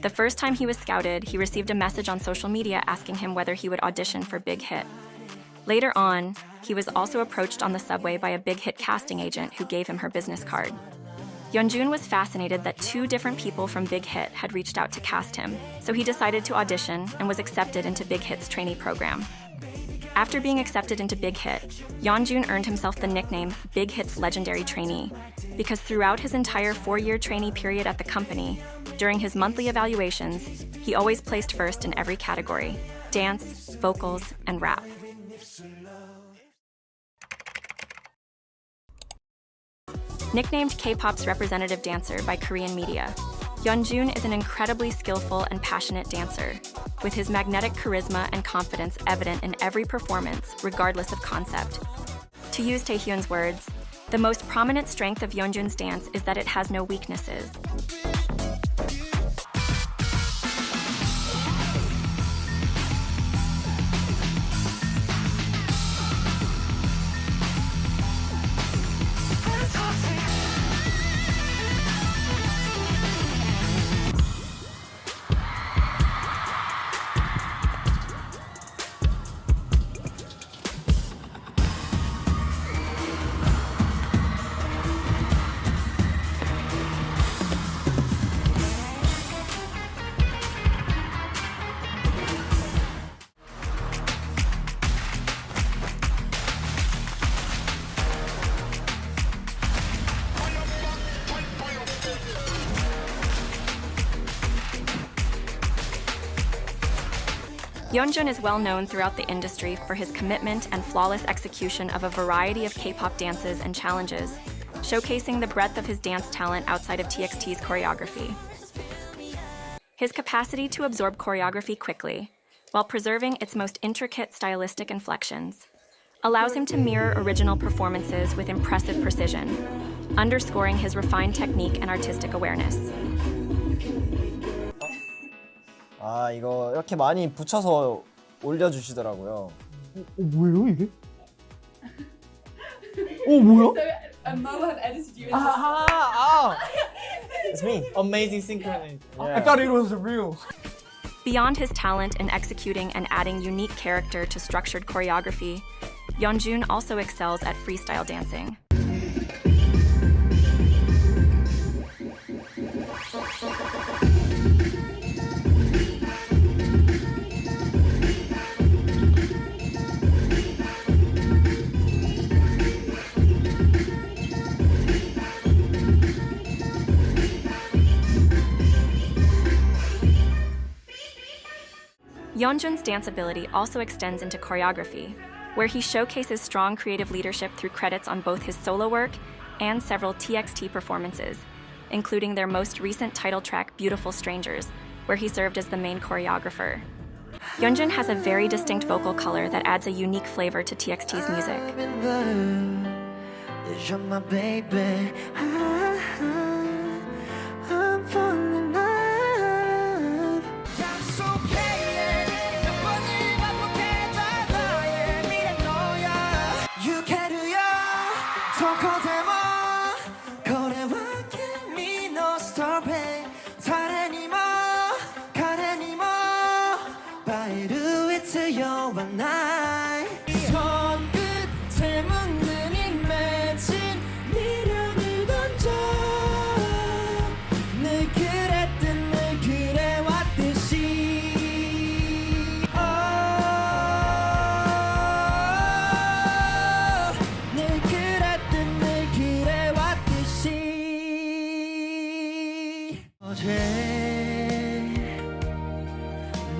The first time he was scouted, he received a message on social media asking him whether he would audition for Big Hit. Later on, he was also approached on the subway by a Big Hit casting agent who gave him her business card. Yeonjun was fascinated that 2 different people from Big Hit had reached out to cast him, so he decided to audition and was accepted into Big Hit's trainee program. After being accepted into Big Hit, Yeonjun earned himself the nickname Big Hit's legendary trainee, because throughout his entire 4-year trainee period at the company, During his monthly evaluations, he always placed first in every category: dance, vocals, and rap. Nicknamed K-pop's representative dancer by Korean media, Yeonjun is an incredibly skillful and passionate dancer, with his magnetic charisma and confidence evident in every performance, regardless of concept. To use Taehyun's words, the most prominent strength of Yeonjun's dance is that it has no weaknesses. Yeonjun is well known throughout the industry for his commitment and flawless execution of a variety of K-pop dances and challenges, showcasing the breadth of his dance talent outside of TXT's choreography. His capacity to absorb choreography quickly, while preserving its most intricate stylistic inflections, allows him to mirror original performances with impressive precision, underscoring his refined technique and artistic awareness. 아 이거 이렇게 많이 붙여서 올려주시더라고요. 뭐예요 이게? 뭐야? Mo have edited you. It's me. Amazing synchrony. I thought it was real. Beyond his talent in executing and adding unique character to structured choreography, Yeonjun also excels at freestyle dancing. Yeonjun's dance ability also extends into choreography, where he showcases strong creative leadership through credits on both his solo work and several TXT performances, including their most recent title track, Beautiful Strangers, where he served as the main choreographer. Yeonjun has a very distinct vocal color that adds a unique flavor to TXT's music.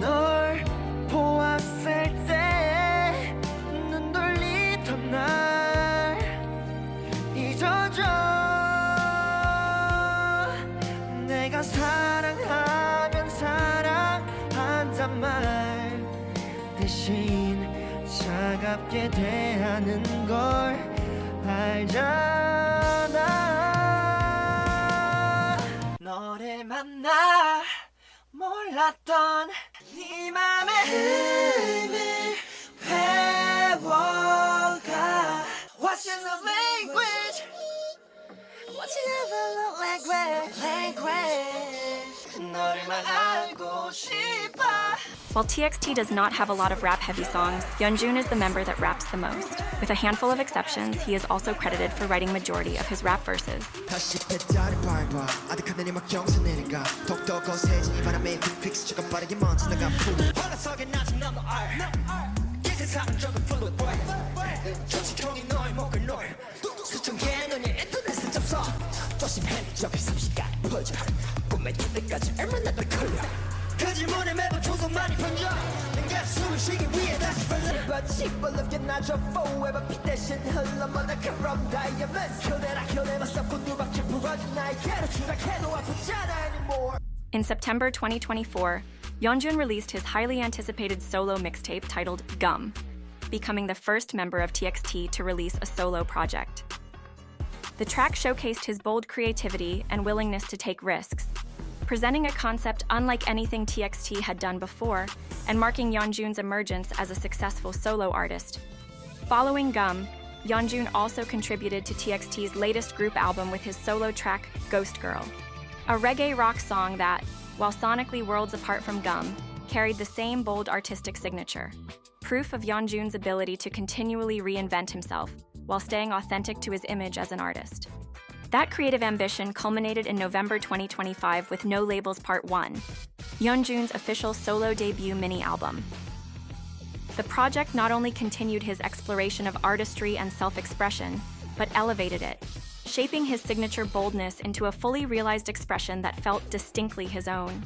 널 보았을 때 눈 돌리던 날 잊어줘. 내가 사랑하면 사랑한단 말 대신 차갑게 대하는 걸 알잖아. 너를 만나 몰랐던 네 맘의 흠을 회워가. What's your love language? What's your love language? 너를만 알고 싶어. While TXT does not have a lot of rap-heavy songs, Yeonjun is the member that raps the most. With a handful of exceptions, he is also credited for writing majority of his rap verses. 다시 페달을 밟아 아득한 내리막 경사 내려가 더욱더 거세진 이 바람에 빅픽스처럼 빠르게 먼지 나가 화나서게 낮은 넘어 이 세상은 조금 full of boy 조직형이 너의 목을 놓여 수천 개의 눈이 인터넷에 접속 조심해 적의 30시간 퍼져 꿈에 들 때까지 시뻘겋게 나죠 forever 빛 대신 흘러먼 그럼 diamonds 켜내봤어 곤두박질 부러진 나에게로 추락해도 아프잖아 anymore. In September 2024, Yeonjun released his highly anticipated solo mixtape titled Gum, becoming the first member of TXT to release a solo project. The track showcased his bold creativity and willingness to take risks, presenting a concept unlike anything TXT had done before and marking Yeonjun's emergence as a successful solo artist. Following Gum, Yeonjun also contributed to TXT's latest group album with his solo track Ghost Girl, a reggae rock song that, while sonically worlds apart from Gum, carried the same bold artistic signature, proof of Yeonjun's ability to continually reinvent himself while staying authentic to his image as an artist. That creative ambition culminated in November 2025 with No Labels Part 1, Yeonjun's official solo debut mini-album. The project not only continued his exploration of artistry and self-expression, but elevated it, shaping his signature boldness into a fully realized expression that felt distinctly his own.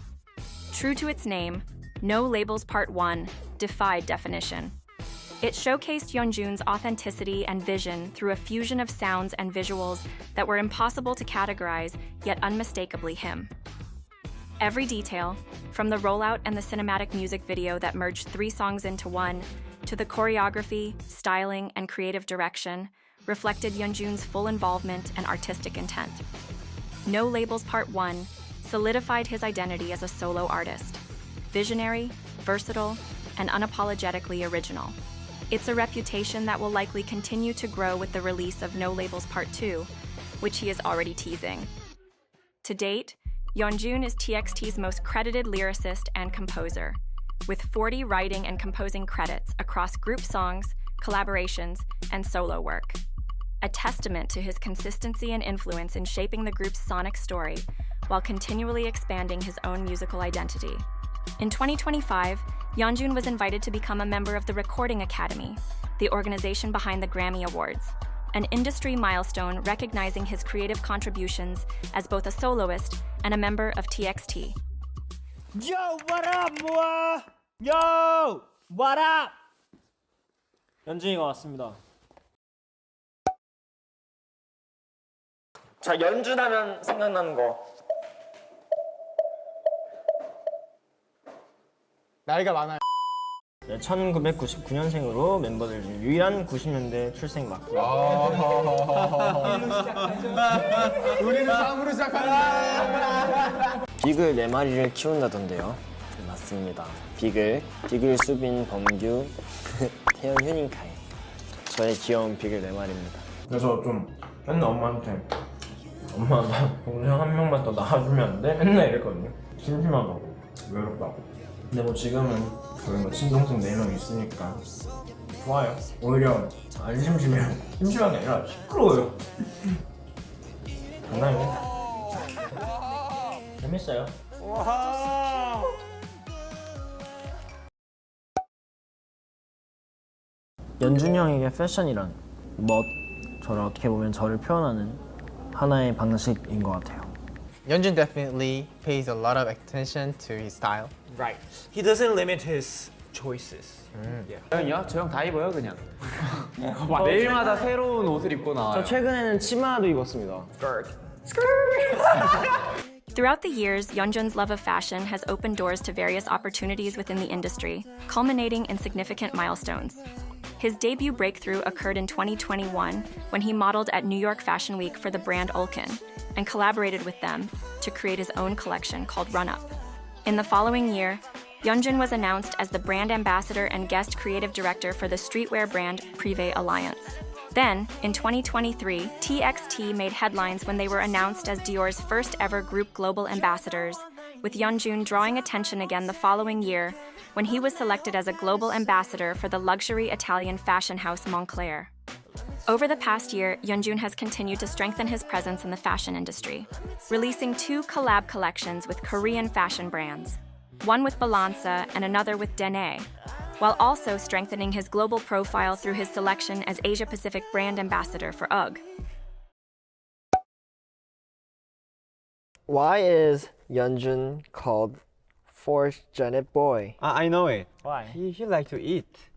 True to its name, No Labels Part 1 defied definition. It showcased Yeonjun's authenticity and vision through a fusion of sounds and visuals that were impossible to categorize, yet unmistakably him. Every detail, from the rollout and the cinematic music video that merged 3 songs into one, to the choreography, styling, and creative direction, reflected Yeonjun's full involvement and artistic intent. No Labels Part 1 solidified his identity as a solo artist, visionary, versatile, and unapologetically original. It's a reputation that will likely continue to grow with the release of No Labels Part 2, which he is already teasing. To date, Yeonjun is TXT's most credited lyricist and composer, with 40 writing and composing credits across group songs, collaborations, and solo work. A testament to his consistency and influence in shaping the group's sonic story while continually expanding his own musical identity. In 2025, Yeonjun was invited to become a member of the Recording Academy, the organization behind the Grammy Awards, an industry milestone recognizing his creative contributions as both a soloist and a member of TXT. Yo, what up, 뭐야? Yo, what up? 연준이가 왔습니다. 자, 연준하면 생각나는 거. 나이가 많아요. 네, 1999년생으로 멤버들 중 유일한 90년대 출생 맞고요. 우리는 다음으로 시작한다. 비글 4마리를 키운다던데요. 네, 맞습니다. 비글, 수빈, 범규, 태연, 휴닝, 카이. 저의 귀여운 비글 4마리입니다. 그래서 좀 맨날 엄마한테 엄마 나 동생 한 명만 더 낳아주면 안 돼? 맨날 이랬거든요. 심심하다고, 외롭다고. 근데 뭐 지금은 저희 뭐 친동생 4명 있으니까 좋아요. 오히려 안 심심해요. 심심한 게 아니라 시끄러워요. 장난이에요. 재밌어요. 연준이 형에게 패션이란 저를 어떻게 보면 저를 표현하는 하나의 방식인 것 같아요. Yeonjun definitely pays a lot of attention to his style. Right. He doesn't limit his choices. 형이요? 저 형 다 입어요 그냥. 매일마다 새로운 옷을 입고 나와요. 저 최근에는 치마도 입었습니다. Throughout the years, Yeonjun's love of fashion has opened doors to various opportunities within the industry, culminating in significant milestones. His debut breakthrough occurred in 2021 when he modeled at New York Fashion Week for the brand Olkin and collaborated with them to create his own collection called Run Up. In the following year, Yeonjun was announced as the brand ambassador and guest creative director for the streetwear brand Privé Alliance. Then, in 2023, TXT made headlines when they were announced as Dior's first ever group global ambassadors, with Yeonjun drawing attention again the following year when he was selected as a global ambassador for the luxury Italian fashion house Moncler. Over the past year, Yeonjun has continued to strengthen his presence in the fashion industry, releasing 2 collab collections with Korean fashion brands, one with Balanza and another with Dene, while also strengthening his global profile through his selection as Asia-Pacific brand ambassador for UGG. Why is Yeonjun called Fortunate Boy? I know it. Why? He like to eat.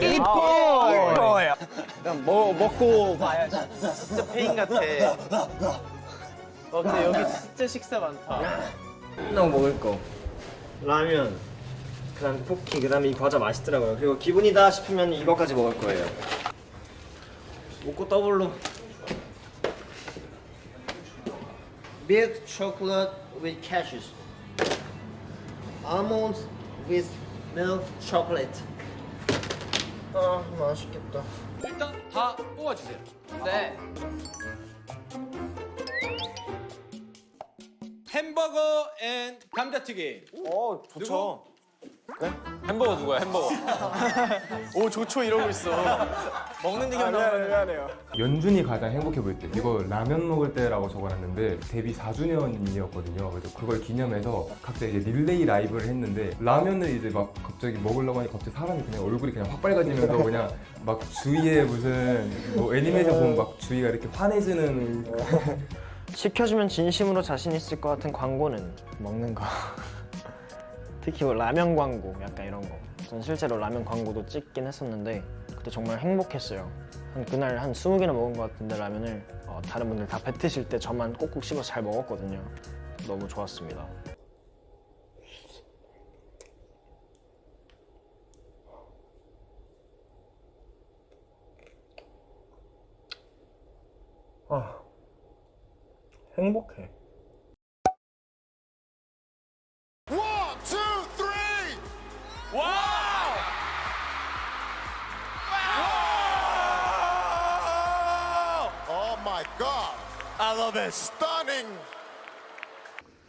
이뻐요. 그냥 먹고 봐야지. 진짜 페인 같아. 근데 여기 진짜 식사 많다. 끝나고 먹을 거 라면, 그다음 포키, 그다음에 이 과자 맛있더라고요. 그리고 기분이다 싶으면 이거까지 먹을 거예요. 먹고 더블로 milk chocolate with cashews, almonds with milk chocolate. 맛있겠다. 일단 다 뽑아주세요. 네. 햄버거 앤 감자튀김. 좋죠. 햄버거 누구야? 햄버거. 오 좋죠 이러고 있어. 먹는 얘기만 나오면 연준이 가장 행복해 보일 때 이거 라면 먹을 때라고 적어놨는데 데뷔 4주년이었거든요. 그래서 그걸 기념해서 각자 이제 릴레이 라이브를 했는데 라면을 이제 막 갑자기 먹으려고 하니까 갑자기 사람이 그냥 얼굴이 그냥 확 빨개지면서 그냥 막 주위에 무슨 뭐 애니메이션 보면 막 주위가 이렇게 환해지는 시켜주면 진심으로 자신 있을 것 같은 광고는 먹는 거. 특히 뭐 라면 광고 약간 이런 거. 전 실제로 라면 광고도 찍긴 했었는데 그때 정말 행복했어요. 그날 한 20개나 먹은 것 같은데 라면을 다른 분들 다 뱉으실 때 저만 꼭꼭 씹어서 잘 먹었거든요. 너무 좋았습니다. 행복해. I love it. Stunning.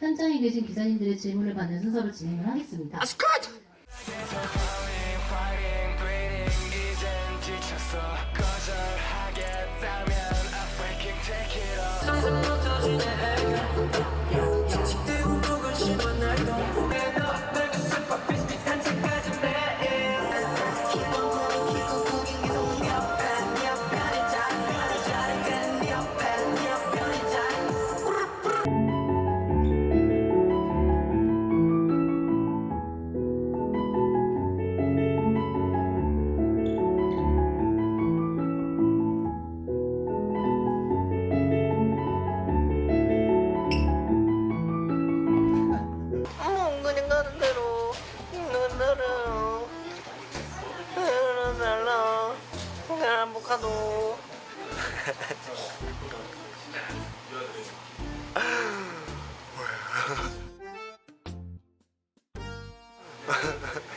현장에 계신 기자님들의 질문을 받는 순서로 진행을 하겠습니다. 그냥 가는 대로 있는 대로 날라 그냥 아보카도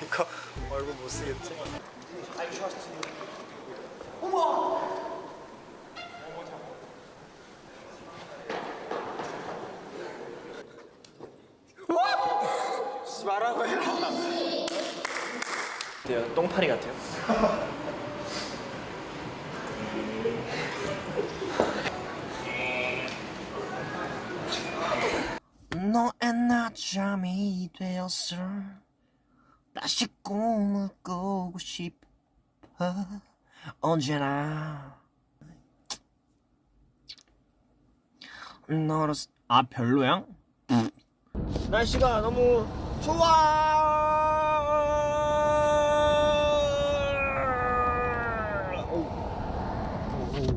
이거 얼굴 못 쓰겠지? 말하고 해라. 어때요? 똥파리 같아요? 너의 낮잠이 되었을 다시 꿈을 꾸고 싶어 언제나 너로 별로야? 날씨가 너무 좋아.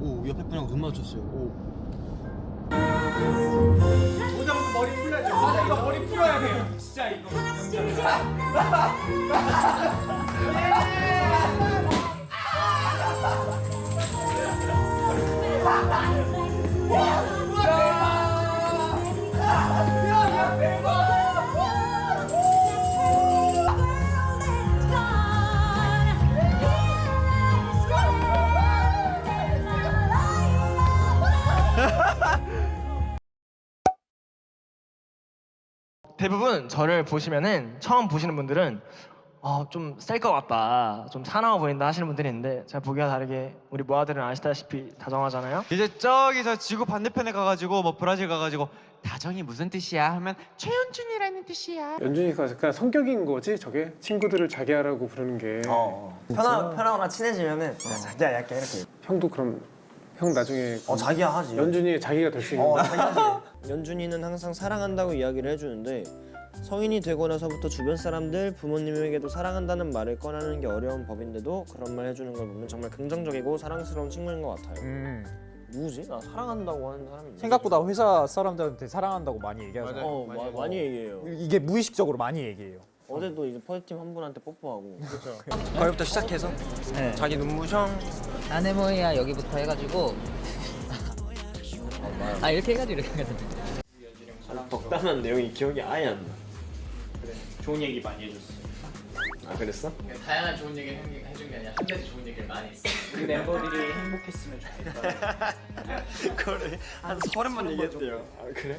오, 옆에 분이랑 눈 마주쳤어요. 모자부터 머리 풀려야죠. 맞아, 이거 머리 풀어야 돼요. 진짜 이거. 대부분 저를 보시면은 처음 보시는 분들은 좀 셀 것 같다, 좀 사나워 보인다 하시는 분들이 있는데 제가 보기와 다르게 우리 모아들은 아시다시피 다정하잖아요. 이제 저기서 지구 반대편에 가가지고 뭐 브라질 가가지고 다정이 무슨 뜻이야 하면 최연준이라는 뜻이야. 연준이가 약간 성격인 거지 저게? 친구들을 자기야라고 부르는 게 편하거나 친해지면은 자기야 약간 이렇게. 형도 그럼 형 나중에 자기야 하지. 연준이 자기가 될 수 있는 자기야 하지. 연준이는 항상 사랑한다고 이야기를 해주는데 성인이 되고 나서부터 주변 사람들, 부모님에게도 사랑한다는 말을 꺼내는 게 어려운 법인데도 그런 말 해주는 걸 보면 정말 긍정적이고 사랑스러운 친구인 것 같아요. 누구지? 나 사랑한다고 하는 사람이 생각보다 회사 사람들한테 사랑한다고 많이 얘기하잖아요. 맞아요. 많이 얘기해요. 이게 무의식적으로 많이 얘기해요. 어제도 이제 퍼스팀 한 분한테 뽀뽀하고. 그렇죠. 거기부터 시작해서 자기 눈부셔 아네모이야 여기부터 해가지고 이렇게 해가지고 이렇게 해가지고 덕담한 내용이 기억이 아예 안 나. 그래. 좋은 얘기 많이 해줬어. 아 그랬어? 다양한 좋은 얘기를 해준 게 아니라 한 가지 좋은 얘기를 많이 했어. 우리 멤버들이 행복했으면 좋겠다. 그걸 한 30번 얘기했대요. 아 그래?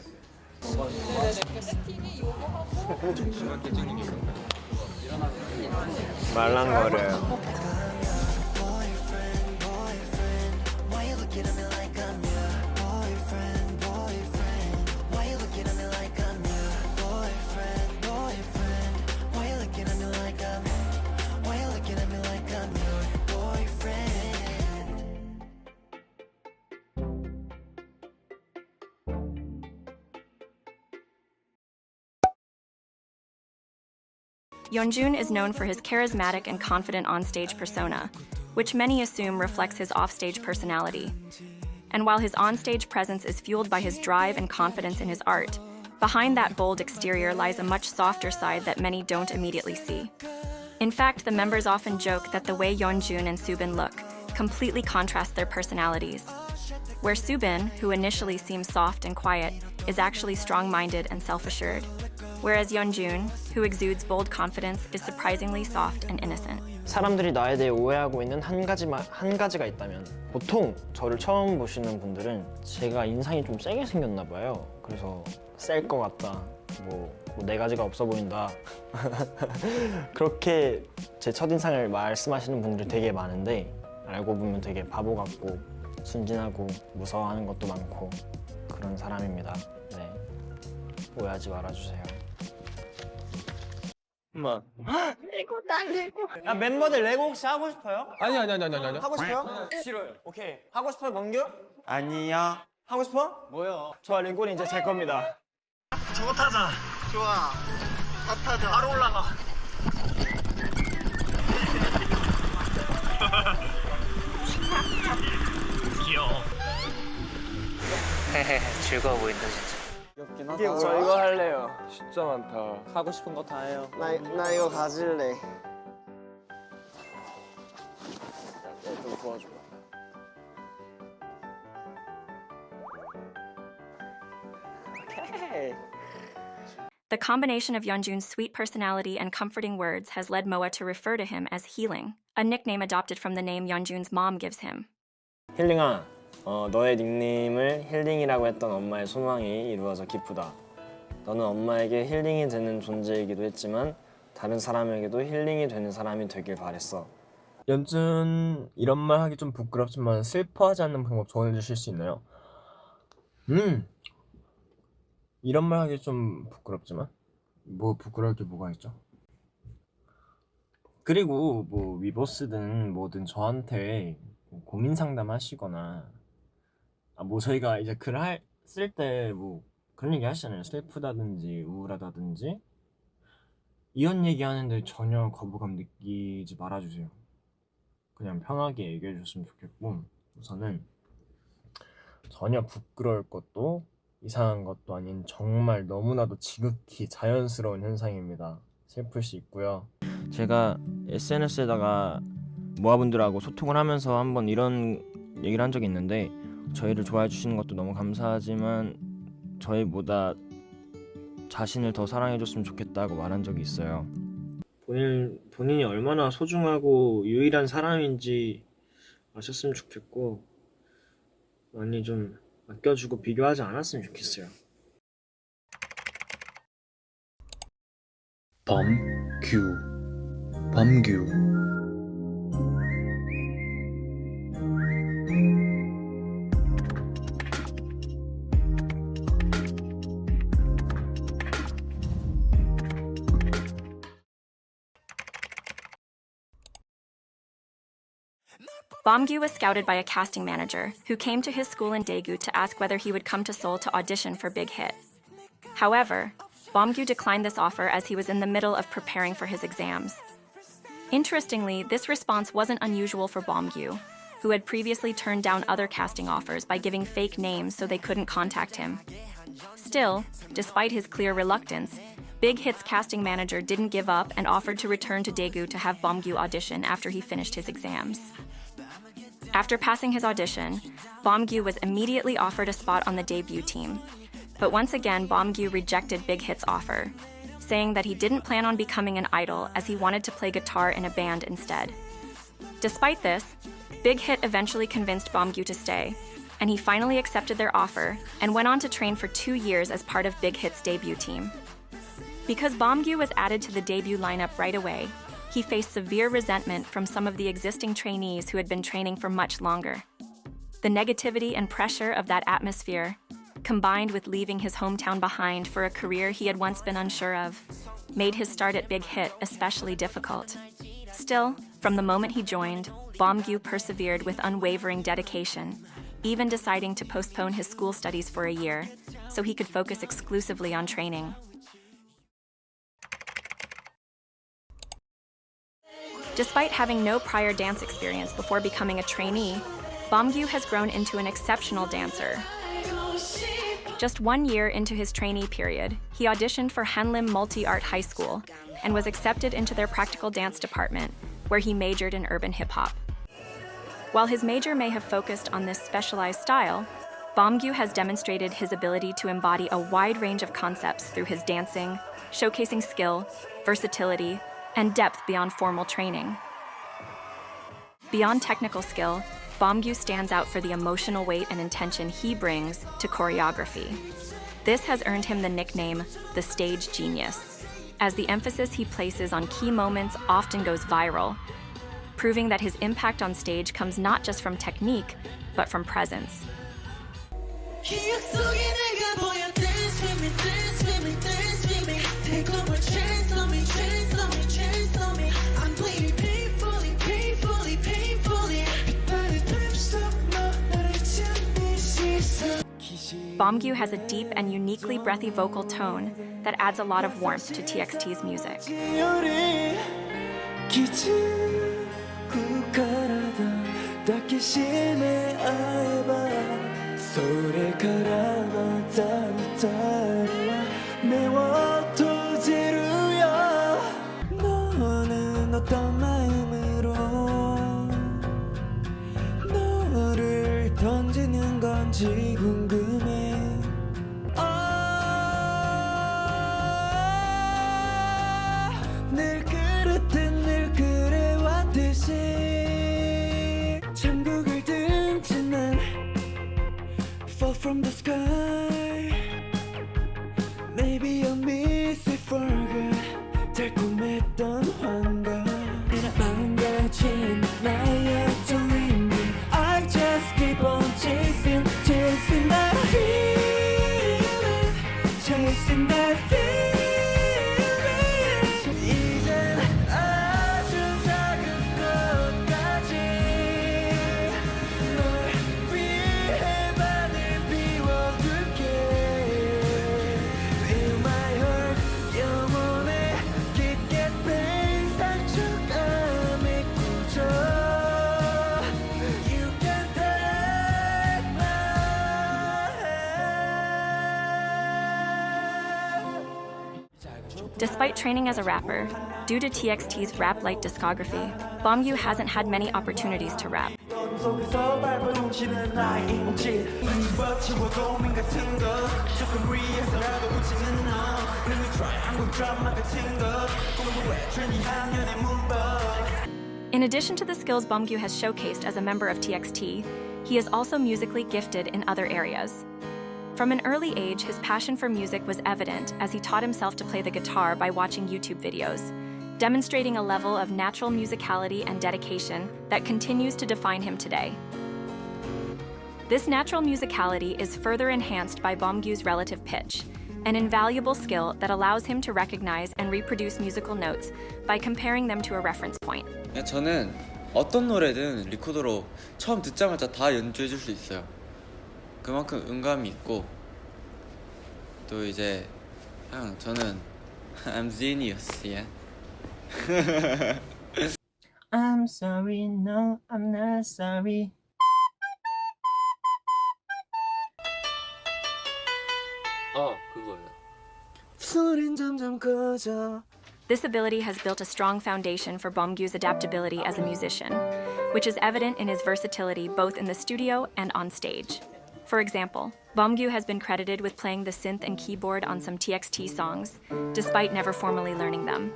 말랑거려요. Yeonjun is known for his charismatic and confident on-stage persona, which many assume reflects his off-stage personality. And while his on-stage presence is fueled by his drive and confidence in his art, behind that bold exterior lies a much softer side that many don't immediately see. In fact, the members often joke that the way Yeonjun and Subin look completely contrast their personalities. Where Subin, who initially seems soft and quiet, is actually strong-minded and self-assured. Whereas Yeonjun, who exudes bold confidence, is surprisingly soft and innocent. 사람들이 나에 대해 오해하고 있는 한 가지가 있다면 보통 저를 처음 보시는 분들은 제가 인상이 좀 세게 생겼나 봐요. 그래서 셀 것 같다, 뭐 네 가지가 없어 보인다 그렇게 제 첫인상을 말씀하시는 분들이 되게 많은데 알고 보면 되게 바보 같고 순진하고 무서워하는 것도 많고 그런 사람입니다. 네, 오해하지 말아주세요. 엄마. 레고 나 레고. 야 멤버들 레고 혹시 하고 싶어요? 아니. 하고 싶어요? 싫어요. 오케이. 하고 싶어요, 범규? 아니요. 하고 싶어? 뭐요? 좋아, 링콘이 이제 제 겁니다. 저거 타자. 좋아. 타자. 바로 올라가. 귀여워. 즐거워 보인다 진짜. 이게 뭐야? 저 이거 할래요. 진짜 많다. 하고 싶은 거 다 해요. 나 이거 가질래. 좀 도와줘. 오케이. The combination of Yeonjun's sweet personality and comforting words has led Moa to refer to him as Healing, a nickname adopted from the name Yeonjun's mom gives him. 힐링아, 너의 닉네임을 힐링이라고 했던 엄마의 소망이 이루어져 기쁘다. 너는 엄마에게 힐링이 되는 존재이기도 했지만 다른 사람에게도 힐링이 되는 사람이 되길 바랬어. 연준, 이런 말 하기 좀 부끄럽지만 슬퍼하지 않는 방법 조언해 주실 수 있나요? 이런 말 하기 좀 부끄럽지만 뭐 부끄러울 게 뭐가 있죠? 그리고 뭐 위버스든 뭐든 저한테 고민 상담하시거나 뭐 저희가 이제 글 쓸 때 뭐 그런 얘기 하시잖아요. 슬프다든지 우울하다든지 이런 얘기 하는데 전혀 거부감 느끼지 말아주세요. 그냥 편하게 얘기해 주셨으면 좋겠고, 우선은 전혀 부끄러울 것도 이상한 것도 아닌 정말 너무나도 지극히 자연스러운 현상입니다. 슬플 수 있고요. 제가 SNS에다가 모아분들하고 소통을 하면서 한번 이런 얘기를 한 적이 있는데, 저희를 좋아해 주시는 것도 너무 감사하지만 저희보다 자신을 더 사랑해 줬으면 좋겠다고 말한 적이 있어요. 본인이 얼마나 소중하고 유일한 사람인지 아셨으면 좋겠고, 많이 좀 아껴주고 비교하지 않았으면 좋겠어요. 범규 Bomgyu was scouted by a casting manager who came to his school in Daegu to ask whether he would come to Seoul to audition for Big Hit. However, Bomgyu declined this offer as he was in the middle of preparing for his exams. Interestingly, this response wasn't unusual for Bomgyu, who had previously turned down other casting offers by giving fake names so they couldn't contact him. Still, despite his clear reluctance, Big Hit's casting manager didn't give up and offered to return to Daegu to have Bomgyu audition after he finished his exams. After passing his audition, Bomgyu was immediately offered a spot on the debut team. But once again, Bomgyu rejected Big Hit's offer, saying that he didn't plan on becoming an idol as he wanted to play guitar in a band instead. Despite this, Big Hit eventually convinced Bomgyu to stay, and he finally accepted their offer and went on to train for 2 years as part of Big Hit's debut team. Because Bomgyu was added to the debut lineup right away, he faced severe resentment from some of the existing trainees who had been training for much longer. The negativity and pressure of that atmosphere, combined with leaving his hometown behind for a career he had once been unsure of, made his start at Big Hit especially difficult. Still, from the moment he joined, Bomgyu persevered with unwavering dedication, even deciding to postpone his school studies for a year so he could focus exclusively on training. Despite having no prior dance experience before becoming a trainee, Bomgyu has grown into an exceptional dancer. Just 1 year into his trainee period, he auditioned for Hanlim Multi-Art High School and was accepted into their practical dance department, where he majored in urban hip-hop. While his major may have focused on this specialized style, Bomgyu has demonstrated his ability to embody a wide range of concepts through his dancing, showcasing skill, versatility, and depth beyond formal training. Beyond technical skill, Bomgyu stands out for the emotional weight and intention he brings to choreography. This has earned him the nickname, the Stage Genius, as the emphasis he places on key moments often goes viral, proving that his impact on stage comes not just from technique, but from presence. Bomgyu has a deep and uniquely breathy vocal tone that adds a lot of warmth to TXT's music. 던지는 건지 궁금해. 늘 그렇듯 늘 그래왔듯이 천국을 든지 난 fall from the sky. Maybe I'll miss it for good. 달콤했던 환각 망가진 나의 dream. I just keep on chasing, chasing that feeling, chasing that feeling. 이젠 아주 작은 것까지 널 위해 방을 비워둘게. Feel my heart, 영혼에 깊게 뺀 상처감이 굳어. Despite training as a rapper, due to TXT's rap-light discography, Bomgyu hasn't had many opportunities to rap. In addition to the skills Bomgyu has showcased as a member of TXT, he is also musically gifted in other areas. From an early age, his passion for music was evident as he taught himself to play the guitar by watching YouTube videos, demonstrating a level of natural musicality and dedication that continues to define him today. This natural musicality is further enhanced by Bomgyu's relative pitch, an invaluable skill that allows him to recognize and reproduce musical notes by comparing them to a reference point. 저는 어떤 노래든 리코더로 처음 듣자마자 다 연주해 줄 수 있어요. 그만큼 음감이 있고 또 이제 형 저는 I'm genius, yeah. I'm sorry, no, I'm not sorry. 그거예요. 소린 점점 커져. This ability has built a strong foundation for Beomgyu's adaptability as a musician, which is evident in his versatility both in the studio and on stage. For example, Beomgyu has been credited with playing the synth and keyboard on some TXT songs, despite never formally learning them.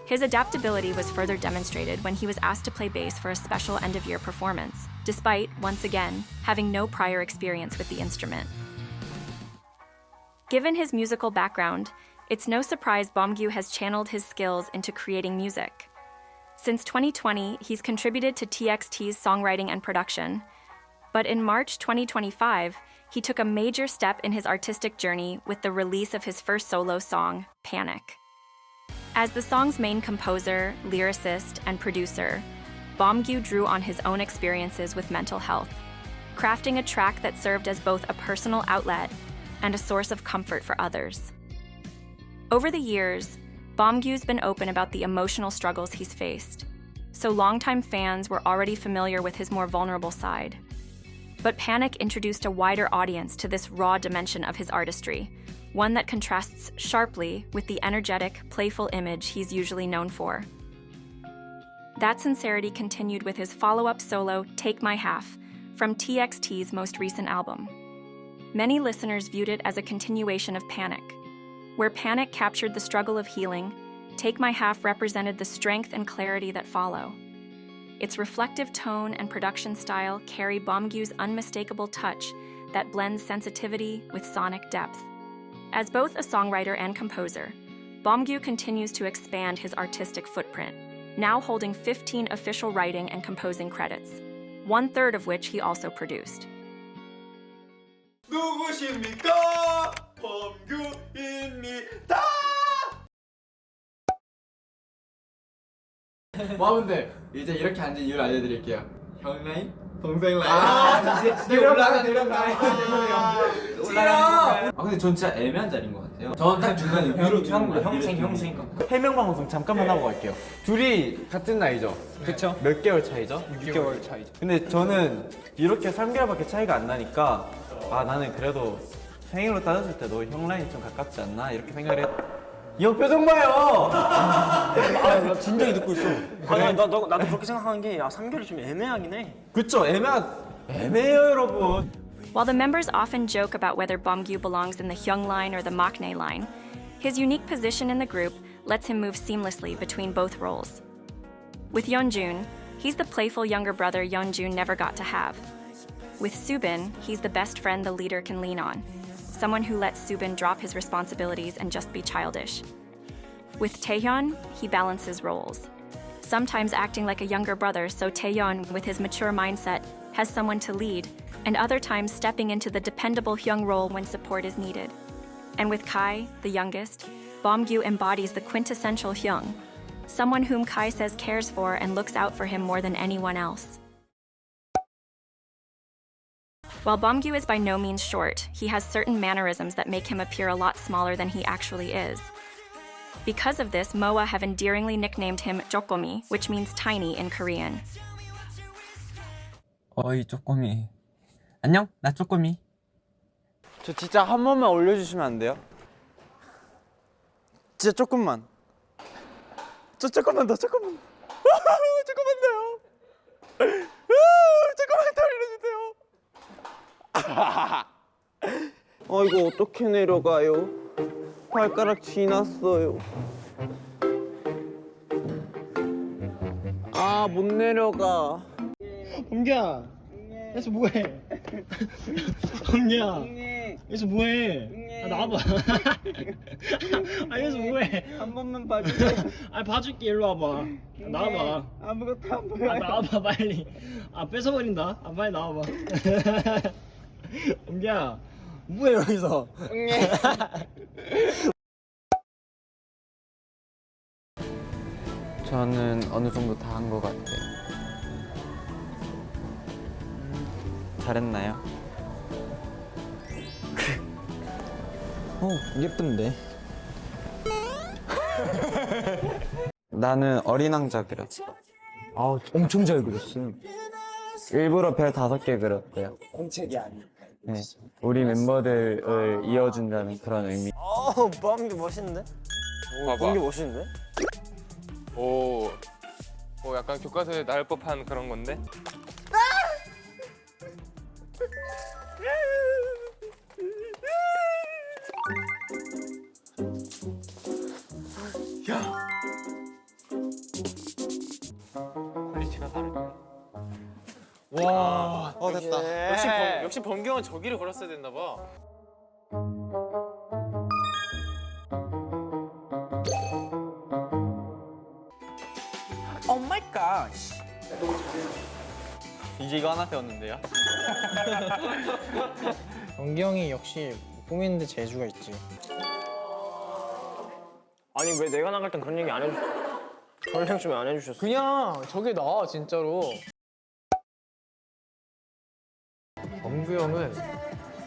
His adaptability was further demonstrated when he was asked to play bass for a special end-of-year performance, despite, once again, having no prior experience with the instrument. Given his musical background, it's no surprise Beomgyu has channeled his skills into creating music. Since 2020, he's contributed to TXT's songwriting and production. But in March 2025, he took a major step in his artistic journey with the release of his first solo song, Panic. As the song's main composer, lyricist, and producer, Beomgyu drew on his own experiences with mental health, crafting a track that served as both a personal outlet and a source of comfort for others. Over the years, Beomgyu's been open about the emotional struggles he's faced, so longtime fans were already familiar with his more vulnerable side. But Panic introduced a wider audience to this raw dimension of his artistry, one that contrasts sharply with the energetic, playful image he's usually known for. That sincerity continued with his follow-up solo, Take My Half, from TXT's most recent album. Many listeners viewed it as a continuation of Panic. Where Panic captured the struggle of healing, Take My Half represented the strength and clarity that follow. Its reflective tone and production style carry Beomgyu's unmistakable touch that blends sensitivity with sonic depth. As both a songwriter and composer, Beomgyu continues to expand his artistic footprint, now holding 15 official writing and composing credits, 1/3 of which he also produced. 누구십니까? 범규입니다. 모아분들 이제 이렇게 앉은 이유를 알려드릴게요. 형 라인, 동생 라인. 이제 내려가. 올라가. 근데 전 진짜 애매한 자리인 것 같아요. 저는 딱 중간에 형생. 해명 방송 잠깐만 하고 갈게요. 둘이 같은 나이죠? 그쵸? 몇 개월 차이죠? 6개월 차이죠. 근데 저는 이렇게 3개월밖에 차이가 안 나니까 아 나는 그래도 생일로 따졌을 때도 형 라인이 좀 가깝지 않나 이렇게 생각을 했. 이 형 표정 봐요. 나 진작에 듣고 있어. 나도 그렇게 생각하는 게 3개월이 좀 애매하긴 해. 그쵸? 애매해요 여러분. While the members often joke about whether Beomgyu belongs in the Hyung line or the Maknae line, his unique position in the group lets him move seamlessly between both roles. With Yeonjun, he's the playful younger brother Yeonjun never got to have. With Subin, he's the best friend the leader can lean on, someone who lets Subin drop his responsibilities and just be childish. With Taehyun, he balances roles, sometimes acting like a younger brother so Taehyun, with his mature mindset, has someone to lead, and other times stepping into the dependable Hyung role when support is needed. And with Kai, the youngest, Beomgyu embodies the quintessential Hyung, someone whom Kai says cares for and looks out for him more than anyone else. While Beomgyu is by no means short, he has certain mannerisms that make him appear a lot smaller than he actually is. Because of this, MOA have endearingly nicknamed him Jokomi, which means tiny in Korean. 어이 쪼꼬미. 안녕, 나 쪼꼬미. 저 진짜 한 번만 올려주시면 안 돼요? 진짜 조금만. 조금만 더, 조금만. 조금만 더요. 조금만 더 올려주세요. 이거 어떻게 내려가요? 발가락 지났어요. 못 내려가. 범규야, 여기서 뭐해? 범규야, 여기서 뭐해? 나와봐. 여기서 뭐해? 한 번만 봐줄게. 봐줄게. 일로 와봐. 나와봐. 아무것도 안 보여. 나와봐 빨리. 뺏어버린다. 빨리 나와봐. 범규야, 뭐해 여기서? 저는 어느 정도 다 한 것 같아요. 잘했나요? 예쁜데. 나는 어린 왕자 그렸어. 아 엄청 잘 그렸어요. 일부러 별 5개 그렸고요. 공책이 아니야. 네. 우리 멤버들을 이어준다는 그런 의미. 범규 멋있는데? 범규 멋있는데? 오 약간 교과서에 나올 법한 그런 건데. 퀄리티가 다르네. 와, 됐다. 역시 범규 형은 저기를 걸었어야 됐나 봐. 오 마이 갓. 이제 이거 하나 배웠는데요. 범규 형이 역시 꾸미는데 재주가 있지. 아니 왜 내가 나갈 땐 그런 얘기 안 해줬어? 전령 좀 안 해주셨어? 그냥 저게 나아 진짜로. 범규 형은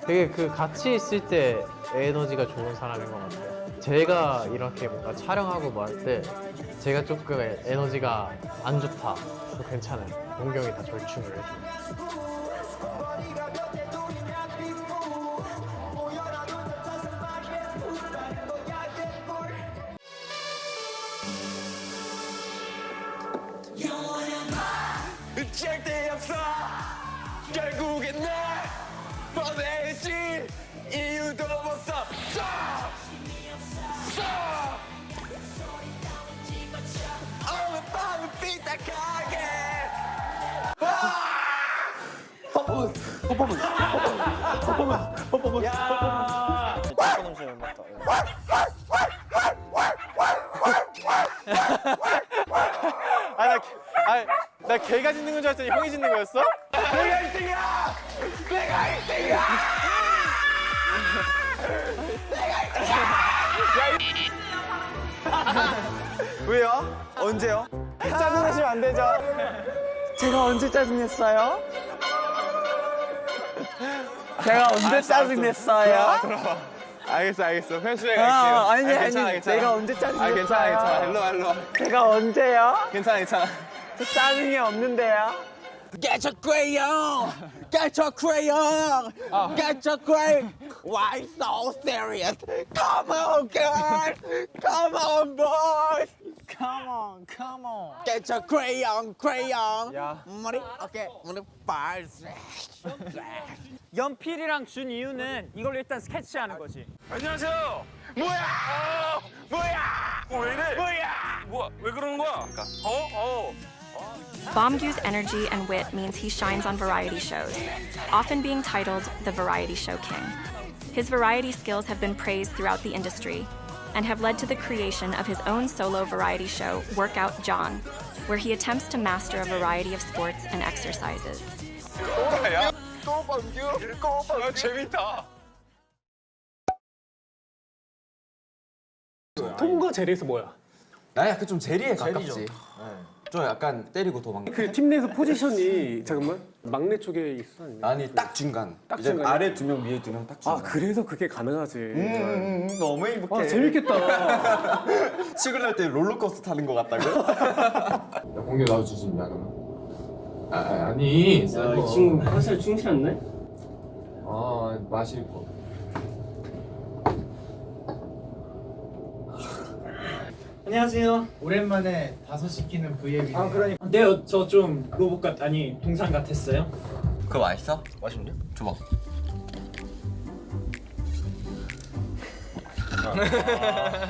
되게 그 같이 있을 때 에너지가 좋은 사람인 것 같아요. 제가 이렇게 뭔가 촬영하고 뭐 할 때 제가 조금 에너지가 안 좋다. 또 괜찮아요. 범규 형이 다 절충을 해줘요. 절대 없어 결국엔 날 보내지 이유도 없어 어느 밤은 삐딱하게 야 초코 냄새 맡다. 나 걔가 짖는 건 줄 알았더니 형이 짖는 거였어? 내가 1등이야 내가 1등이야 왜요? 언제요? 짜증내시면 안 되죠? 제가 언제 짜증냈어요? 제가 언제 짜증냈어요? 알겠어. 편수에 갈게요. 아니 괜찮아. 내가 언제 짜증냈어요? 괜찮아. 일로 와. 제가 언제요? 괜찮아. 저 짜증이 없는데요? Get your crayon! Get your crayon! Get your crayon! Why so serious? Come on, girls! Come on, boys! Come on. Get your crayon! 야. 머리, 오케이, 머리 발. 연필이랑 준 이유는 이걸 일단 스케치하는 거지. 안녕하세요. 뭐야? 왜 이래? 왜 그러는 거야? Bomgyu's energy and wit means he shines on variety shows, often being titled the Variety Show King. His variety skills have been praised throughout the industry and have led to the creation of his own solo variety show, Workout John, where he attempts to master a variety of sports and exercises. 재밌다. 톰과 제리에서 뭐야? 나 약간 좀 제리에 가깝지. 좀 약간 때리고 도망가. 그 팀 내에서 포지션이 잠깐만 막내 쪽에 있어 아니면? 아니 딱 중간. 딱 이제 중간이야? 아래 2명 위에 2명 딱 중간. 아 그래서 그게 가능하지. 너무 행복해. 아 재밌겠다. 출근할 때 롤러코스터 타는 것 같다고? 야 공개 나도 주있냐 그러면? 아니. 이 친구 컨셉 충실한데? 마실 거. 안녕하세요. 오랜만에 5시 끼는 V앱이네요. 아 그러니까. 네, 저 좀 로봇 같 아니 동상 같았어요. 그거 맛있어? 맛있는데? 줘봐.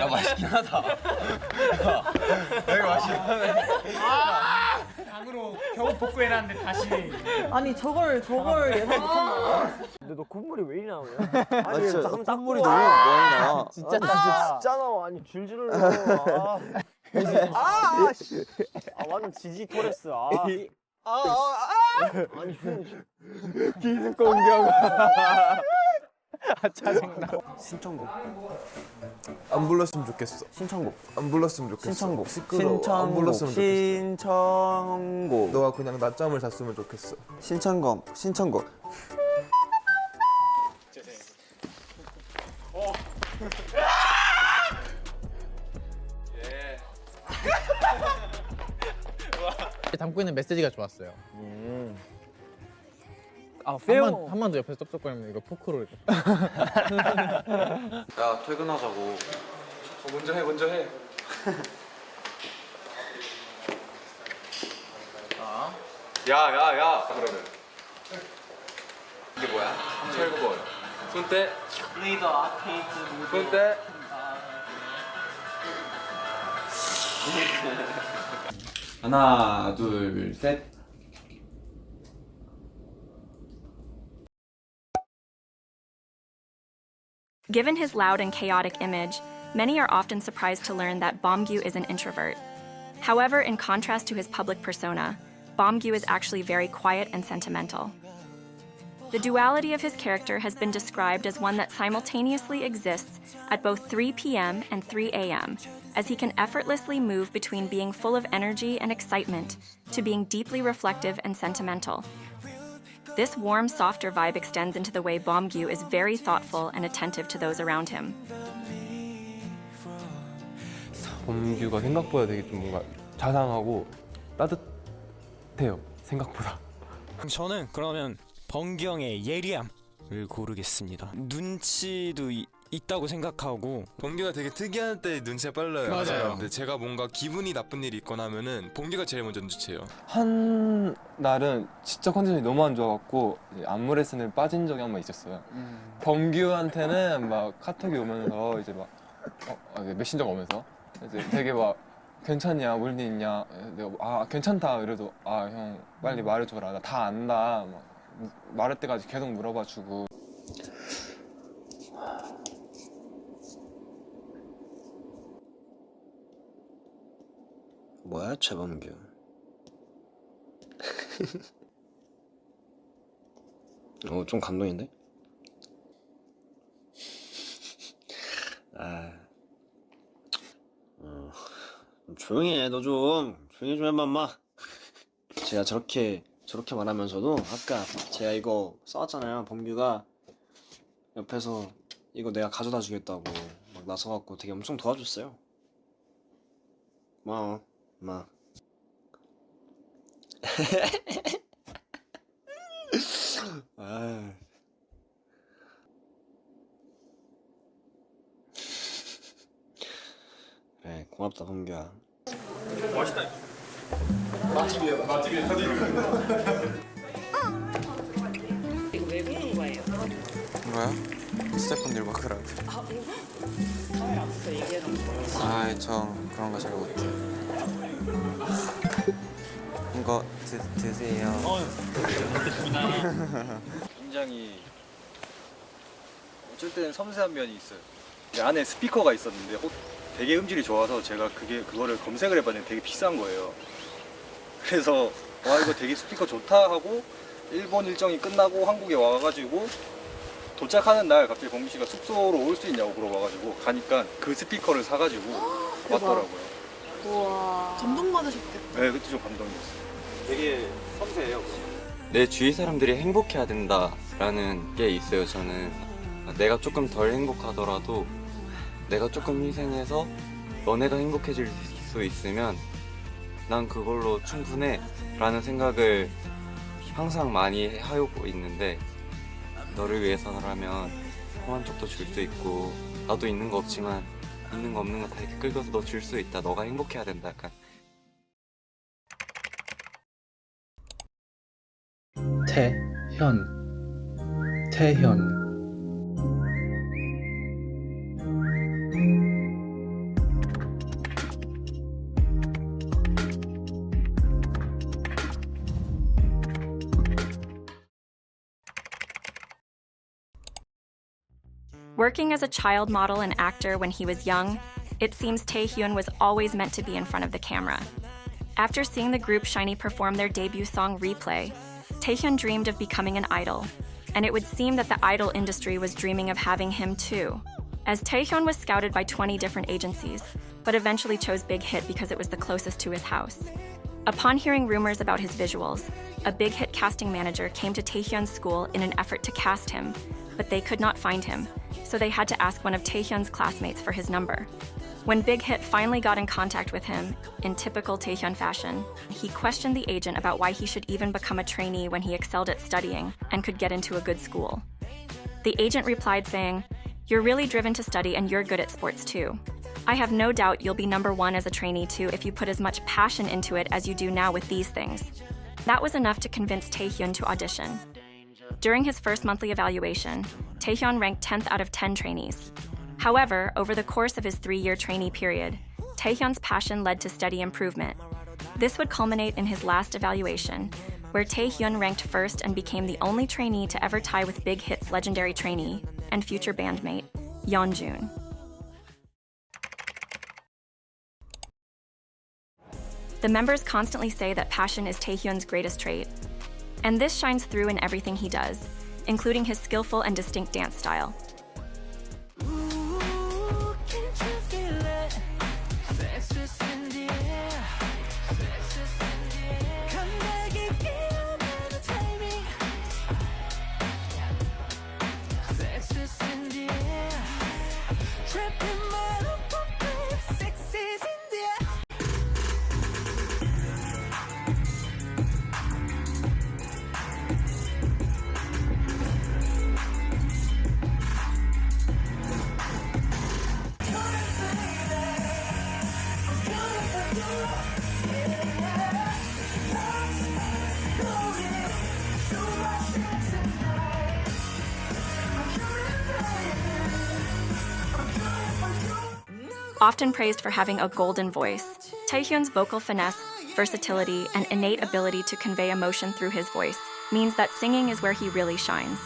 야 맛있긴 하다. 여기 맛있네. 방으로 겨우 복구해놨는데 다시. 아니 저걸 예상 근데 너 콧물이 왜 이리 나오냐? 아니 진짜 콧물이 너무 많이 나. 진짜 나와. 아니 줄줄 흘러. 완전 지지 토레스. 아니 기습 공격. 짜증나. 신청곡. 안 불렀으면 좋겠어. 신청곡. 안 불렀으면 좋겠어. 신청곡. 시끄러워. 안 불렀으면 좋겠어. 신청곡. 너가 그냥 낮잠을 잤으면 좋겠어. 신청곡. 담고 있는 메시지가 좋았어요. 아, 한 번 더 옆에서 쩝쩝거리면 이거 포크로 이렇게. 야 퇴근하자고. 먼저 해 먼저 해. 야야야 그러면 이게 뭐야? 39번 손대 리더 아케이드 손대 하나 둘 셋. Given his loud and chaotic image, many are often surprised to learn that Bomgyu is an introvert. However, in contrast to his public persona, Bomgyu is actually very quiet and sentimental. The duality of his character has been described as one that simultaneously exists at both 3 p.m. and 3 a.m., as he can effortlessly move between being full of energy and excitement to being deeply reflective and sentimental. This warm, softer vibe extends into the way Bomgyu is very thoughtful and attentive to those around him. 범규가 생각보다 되게 좀 뭔가 자상하고 따뜻해요. 생각보다. 저는 그러면 범규 형의 예리함을 고르겠습니다. 눈치도 있다고 생각하고 범규가 되게 특이한 때 눈치가 빨라요. 맞아요. 근데 제가 뭔가 기분이 나쁜 일이 있거나 하면은 범규가 제일 먼저 눈치채요. 한 날은 진짜 컨디션이 너무 안 좋아갖고 안무레슨을 빠진 적이 한 번 있었어요. 범규한테는 막 카톡이 오면서 이제 막 메신저가 오면서 이제 되게 막 괜찮냐, 뭘 일 있냐, 내가 괜찮다 이래도 형 빨리 말해줘라, 나 다 안다 막 말할 때까지 계속 물어봐주고. 뭐야 최범규. 좀 감동인데? 조용히 해. 너 좀 조용히 좀 해봐 인마. 제가 저렇게 말하면서도 아까 제가 이거 써왔잖아요. 범규가 옆에서 이거 내가 가져다 주겠다고 막 나서갖고 되게 엄청 도와줬어요. 고마워 인마. 그래 고맙다 범규야. 맛있다. 맛집이에요. 맛집이 사진. 이거 왜 그러는 거예요? 뭐야? 스태프분들 막 그러고. 카메라 앞에서 얘기하는 거. 저 그런 거 잘 못해요. 이거 드세요. 굉장히 어쩔 때는 섬세한 면이 있어요. 안에 스피커가 있었는데 되게 음질이 좋아서 제가 그거를 검색을 해봤는데 되게 비싼 거예요. 그래서 이거 되게 스피커 좋다 하고 일본 일정이 끝나고 한국에 와가지고 도착하는 날 갑자기 범규 씨가 숙소로 올 수 있냐고 물어봐가지고 가니까 그 스피커를 사가지고 왔더라고요. 우와. 감동받으셨겠다. 네, 그때 좀 감동이었어요. 되게 섬세해요. 내 주위 사람들이 행복해야 된다라는 게 있어요. 저는 내가 조금 덜 행복하더라도 내가 조금 희생해서 너네가 행복해질 수 있으면 난 그걸로 충분해 라는 생각을 항상 많이 하고 있는데, 너를 위해서라면 험한 쪽도 줄 수 있고 나도 있는 거 없지만 있는 거 없는 거 다 이렇게 긁어서 너 줄 수 있다. 너가 행복해야 된다. 약간 태현 Working as a child model and actor when he was young, it seems Taehyun was always meant to be in front of the camera. After seeing the group SHINee perform their debut song Replay, Taehyun dreamed of becoming an idol, and it would seem that the idol industry was dreaming of having him too, as Taehyun was scouted by 20 different agencies, but eventually chose Big Hit because it was the closest to his house. Upon hearing rumors about his visuals, a Big Hit casting manager came to Taehyun's school in an effort to cast him, but they could not find him, so they had to ask one of Taehyun's classmates for his number. When Big Hit finally got in contact with him, in typical Taehyun fashion, he questioned the agent about why he should even become a trainee when he excelled at studying and could get into a good school. The agent replied saying, "You're really driven to study and you're good at sports too. I have no doubt you'll be #1 as a trainee too if you put as much passion into it as you do now with these things." That was enough to convince Taehyun to audition. During his first monthly evaluation, Taehyun ranked 10th out of 10 trainees. However, over the course of his 3-year trainee period, Taehyun's passion led to steady improvement. This would culminate in his last evaluation, where Taehyun ranked first and became the only trainee to ever tie with Big Hit's legendary trainee and future bandmate, Yeonjun. The members constantly say that passion is Taehyun's greatest trait, and this shines through in everything he does, including his skillful and distinct dance style. Often praised for having a golden voice, Taehyun's vocal finesse, versatility, and innate ability to convey emotion through his voice means that singing is where he really shines.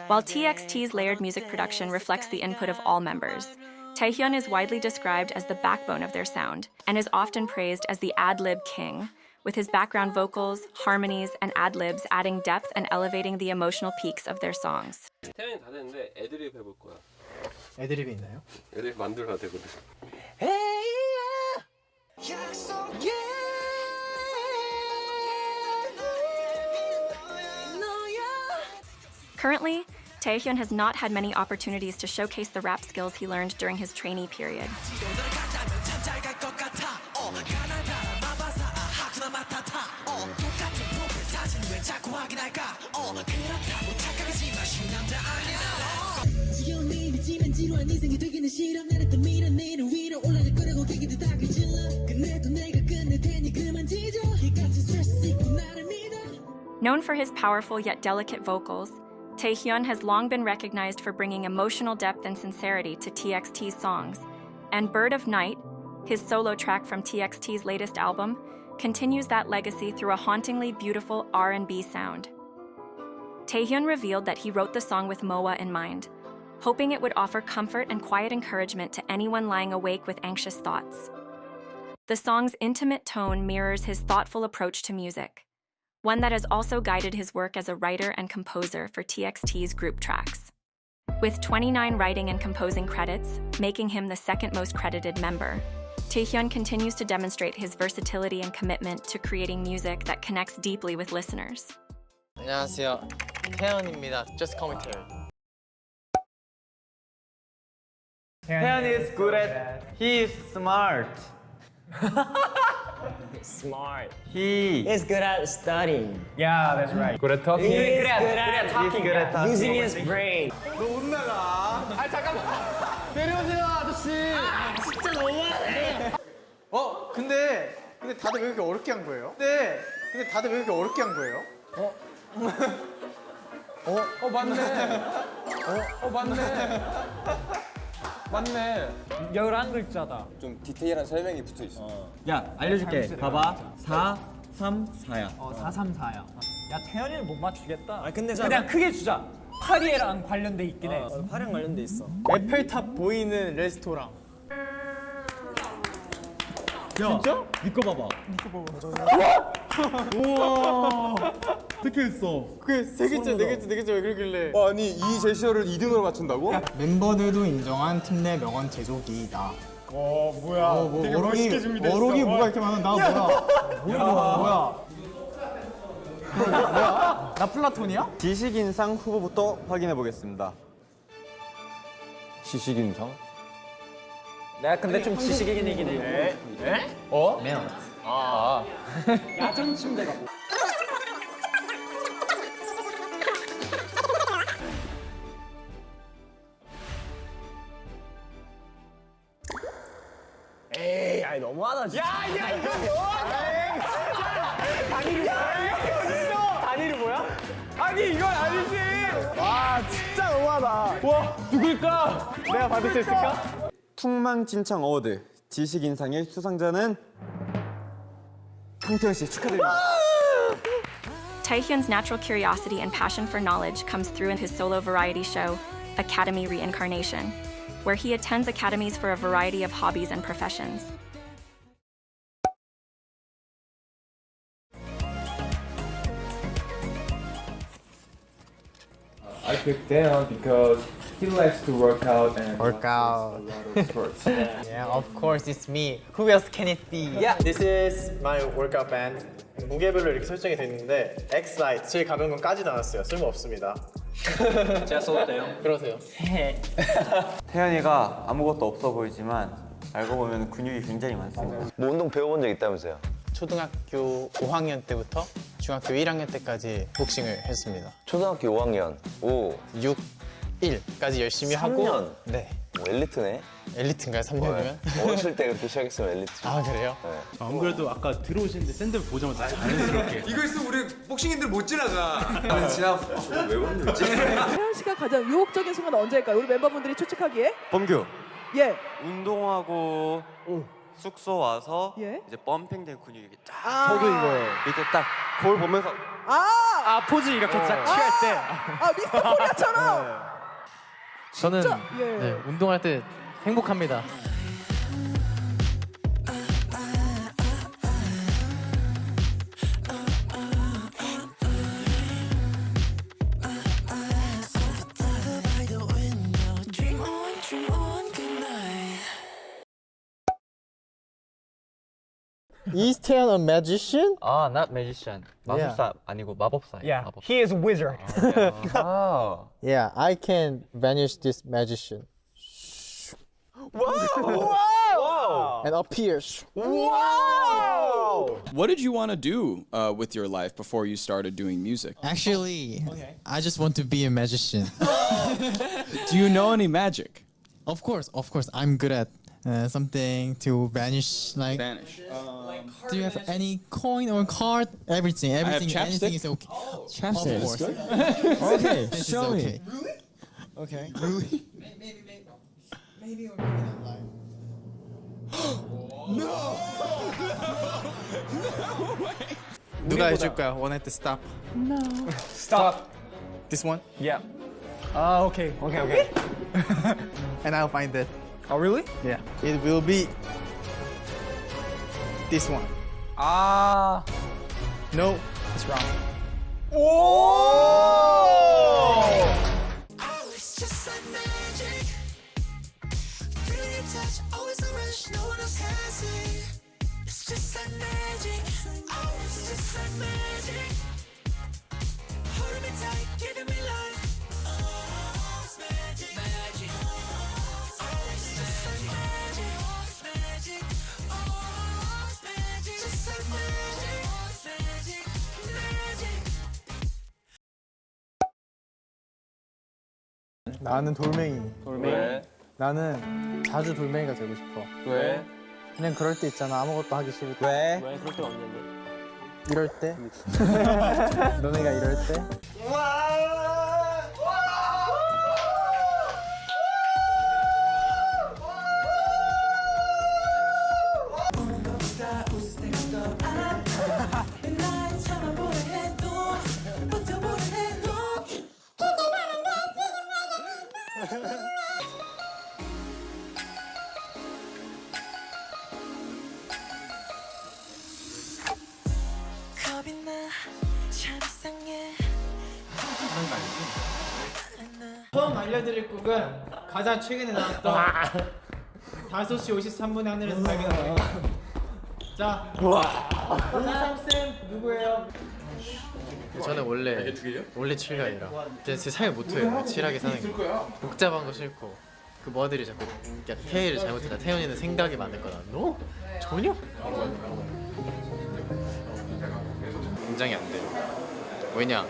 While TXT's layered music production reflects the input of all members, Taehyun is widely described as the backbone of their sound and is often praised as the ad-lib king, with his background vocals, harmonies, and ad-libs adding depth and elevating the emotional peaks of their songs. 태연이 다 됐는데 애드립 해볼 거야. 애드립이 있나요? 애드립 만들어야 되거든. Currently, Taehyun has not had many opportunities to showcase the rap skills he learned during his trainee period. 지루한 인생이 되기는 싫어 내렸던 미련 내일은 위로 올라갈 거라고 걔기들 다 그질러 끝내도 내가 끝낼 테니 그만 지져 이같이 스트레스 있고 나를 믿어. Known for his powerful yet delicate vocals, Taehyun has long been recognized for bringing emotional depth and sincerity to TXT's songs, and Bird of Night, his solo track from TXT's latest album, continues that legacy through a hauntingly beautiful R&B sound. Taehyun revealed that he wrote the song with Moa in mind, hoping it would offer comfort and quiet encouragement to anyone lying awake with anxious thoughts. The song's intimate tone mirrors his thoughtful approach to music, one that has also guided his work as a writer and composer for TXT's group tracks. With 29 writing and composing credits, making him the second most credited member, Taehyun continues to demonstrate his versatility and commitment to creating music that connects deeply with listeners. 안녕하세요. 태연입니다. Just call me 태연. 태연 is good at. He is smart. Smart. He is good at studying. Yeah, that's right. Good at talking. He is good at talking. good at talking. Using his brain. 너 혼나가. 아 잠깐만. 내려오세요 아저씨. 진짜 너무하네. 근데 다들 왜 이렇게 어렵게 한 거예요? 근데 다들 왜 이렇게 어렵게 한 거예요? 맞네. 11글자다. 좀 디테일한 설명이 붙어 있어. 야, 알려줄게. 봐봐. 4, 3, 4야. 4, 3, 4야. 야, 태연이는 못 맞추겠다. 근데 그냥 크게 주자. 파리랑 관련돼 있긴 해. 파랑 관련돼 있어. 에펠탑 보이는 레스토랑. 진짜? 니꺼 봐봐. 우와. 어떻게 했어? 그게 세 글자 네 글자 왜 그러길래? 아니 이 제시어를 2등으로 맞춘다고? 멤버들도 인정한 팀 내 명언 제조기이다. 뭐야? 되게 멋있게 준비됐어. 어록이 뭐가 이렇게 많아? 나 뭐야? 뭐야? 나 플라톤이야? 지식인상 후보부터 확인해 보겠습니다. 지식인상? 내가 근데 좀 지식이긴 해. 네? 메언트. 야전 침대가. 에이, 아니 너무하다 진짜. 야 이거 너무하다. 단일이 뭐야? 아니 이건 아니지. 와 진짜 너무하다. 와 누굴까? 내가 받을 수 있을까? 퉁망진창 어워드 지식인상의 수상자는 강태현 씨 축하드립니다. Taehyun's natural curiosity and passion for knowledge comes through in his solo variety show, Academy Reincarnation, where he attends academies for a variety of hobbies and professions. I picked Dan because he likes to work out and Work out. a lot of sports. Yeah, of course it's me. Who else can it be? Yeah, this is my workout band. 무게별로 이렇게 설정이 돼 있는데 X 라이트 제일 가벼운 건 까지도 않았어요. 쓸모 없습니다. 제가 써도 그러세요. 태연이가 아무것도 없어 보이지만 알고 보면 근육이 굉장히 많습니다. 뭐 운동 배워본 적 있다면서요? 초등학교 5학년 때부터 중학교 1학년 때까지 복싱을 했습니다. 초등학교 5학년. 오. 6, 1까지 열심히 3년. 하고. 네. 뭐 엘리트네. 엘리트인가요? 3년이면? 어렸을 때 그렇게 시작했으면 엘리트죠. 아 그래요? 네. 안 그래도 아까 들어오시는데 샌들 보자마자 자연스럽게 이거 있으면 우리 복싱인들 못 지나가. 왜 건들지? 태연 씨가 가장 유혹적인 순간 언제일까요? 우리 멤버분들이 추측하기에? 범규. 예. 운동하고 숙소 와서 예. 이제 펌핑된 근육이 이렇게 쫙. 저도 이거예요. 이렇게 딱 거울 보면서 아 포즈 이렇게 딱 취할 때. 아 미스터 코리아처럼. 저는 진짜? 예. 네, 운동할 때 행복합니다. Is Taeyeon a magician? not magician. 마술사 아니고 마법사예요. Yeah, 마법사. he is a wizard. Yeah, I can banish this magician. Wow! And appear. Wow! What did you want to do with your life before you started doing music? Actually, I just want to be a magician. Do you know any magic? Of course, I'm good at something to vanish. Like Vanish. do you have any coin or card? Everything, have anything chapstick. is okay. Chapstick. Of course. Okay, This is show me. okay. Okay. Really? Maybe or maybe not like. No. 누가 해줄 거야? One at the stop. No. Stop. This one? Yeah. Okay. Okay. And I'll find it. Oh really? Yeah. It will be this one. No, it's wrong. It's just like magic. Feeling your touch, always a rush, no one else has it. It's just like magic. Oh, it's just like magic. Holding me tight, giving me life. Oh, it's magic, magic. Oh, it's just like magic, magic. Oh, it's magic, just like magic, magic, magic. 나는 돌멩이. 왜? 나는 자주 돌멩이가 되고 싶어. 왜? 그냥 그럴 때 있잖아. 아무것도 하기 싫을 때. 왜? 왜 그럴 때가 없는데? 이럴 때. 너네가 이럴 때. 겁이 나참 이상해. 처음 알려드릴 곡은 가장 최근에 나왔던 5시 53분에 하늘에서 발견한 곡. 자, 홍삼쌤 누구예요? 저는 원래 칠각이라 제 삶을 못해요. 칠하게 사는 게 복잡한 거 싫고 그 뭐들이 자꾸 태희를 잘못했다. 태연이는 생각이 많을 거다. 너? 전혀? 긴장이 안 돼요. 왜냐?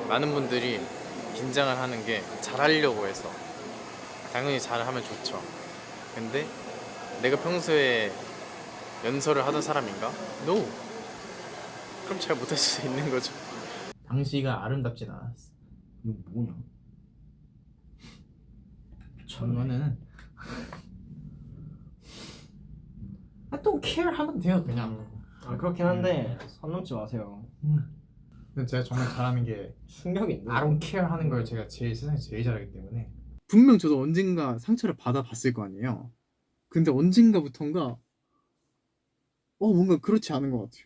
많은 분들이 긴장을 하는 게 잘하려고 해서 당연히 잘하면 좋죠. 근데 내가 평소에 연설을 하던 사람인가? No! 그럼 잘 못할 수 있는 거죠. 당시가 아름답진 않았어. 이거 뭐냐? 저거는 I don't care 하면 돼요 그냥. 그렇긴 한데 선 넘지 마세요. 근데 제가 정말 잘하는 게 충격이 있네. I don't care 하는 걸 제가 세상에 제일 잘하기 때문에. 분명 저도 언젠가 상처를 받아봤을 거 아니에요. 근데 언젠가부턴가 뭔가 그렇지 않은 것 같아요.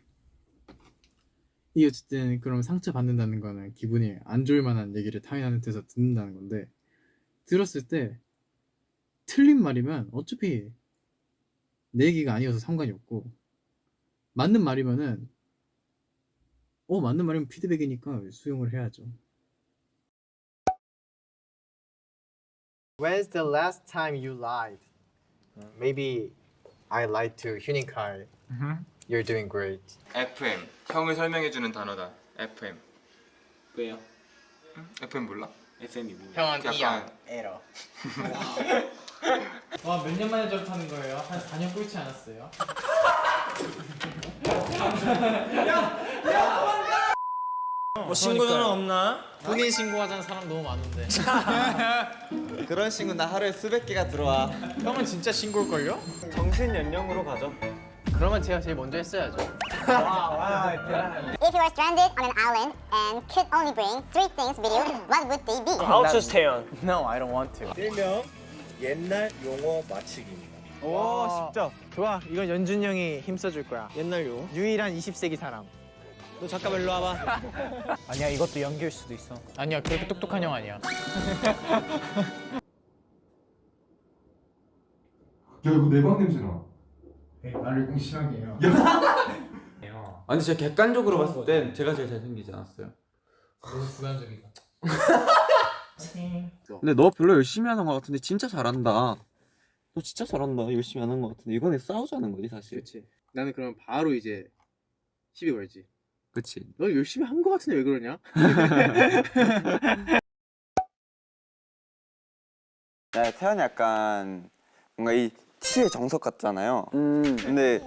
이 어쨌든 그럼 상처 받는다는 거는 기분이 안 좋을 만한 얘기를 타인한테서 듣는다는 건데, 들었을 때 틀린 말이면 어차피 내 얘기가 아니어서 상관이 없고, 맞는 말이면은 맞는 말이면 피드백이니까 수용을 해야죠. When's the last time you lied? Maybe I lied to Hyunin Kai. You're doing great. FM. 형을 설명해주는 단어다. FM. 왜요? FM 몰라? FM이 뭐야? 형은 약간 에러. 와, 몇 년 만에 졸업하는 거예요? 한 4년 꼴찌 않았어요? 친구는 없나? 본인 신고하자는 사람 너무 많은데. 그런 친구 나 하루에 수백 개가 들어와. 형은 진짜 신고일걸요? 정신 연령으로 가죠. 그러면 제가 제일 먼저 했어야죠. If you were stranded on an island and could only bring 3 things with you, what would they be? I'll just 태연. No, I don't want to. 일명 옛날 용어 맞히기입니다. 오, 쉽죠? 좋아, 이건 연준 형이 힘써줄 거야. 옛날 용어? 유일한 20세기 사람. 너 잠깐만 일로 와봐. 아니야, 이것도 연기일 수도 있어. 아니야, 그렇게 똑똑한 형 아니야. 야 이거 내 방 냄새 나. 나를 공심하게요. 아니 제가 객관적으로 봤을 땐 제가 제일 잘생기지 않았어요? 너무 부담적이다. 근데 너 별로 열심히 하는 것 같은데 진짜 잘한다. 너 진짜 잘한다. 열심히 하는 것 같은데 이거는 싸우자는 거지 사실. 그렇지. 나는 그럼 바로 이제 시비 걸지. 그치. 너 열심히 한 거 같은데 왜 그러냐? 네, 태연이 약간 뭔가 이 티의 정석 같잖아요. 근데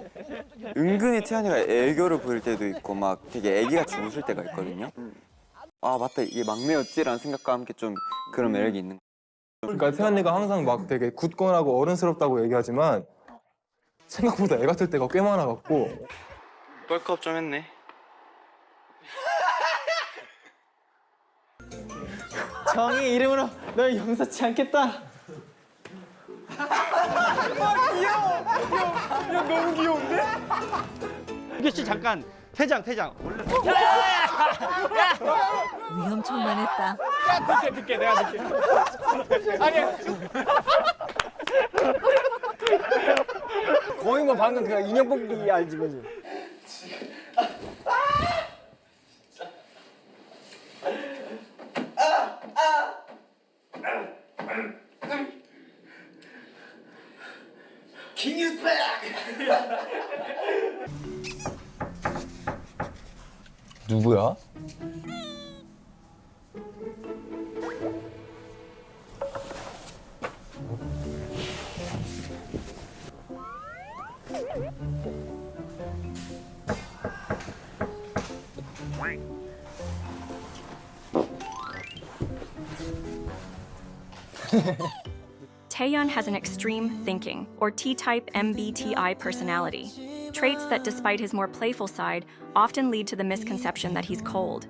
은근히 태연이가 애교를 보일 때도 있고 막 되게 애기같이 웃을 때가 있거든요. 아 맞다, 얘 막내였지라는 생각과 함께 좀 그런 매력이 있는. 그러니까 태연이가 항상 막 되게 굳건하고 어른스럽다고 얘기하지만 생각보다 애 같을 때가 꽤 많아갖고. 뻘컵 좀 했네. 정의 이름으로 널 용서치 않겠다. 귀여워. 야 너무 귀여운데? 이게 씨 잠깐 퇴장. 원래 위험천만했다. 듣게 내가 듣게. 아니야. 거의 뭐 방금 그 인형 뽑기 알지 뭐지? King is back. 누구야? Taeyeon has an extreme thinking, or T-type MBTI personality, traits that, despite his more playful side, often lead to the misconception that he's cold.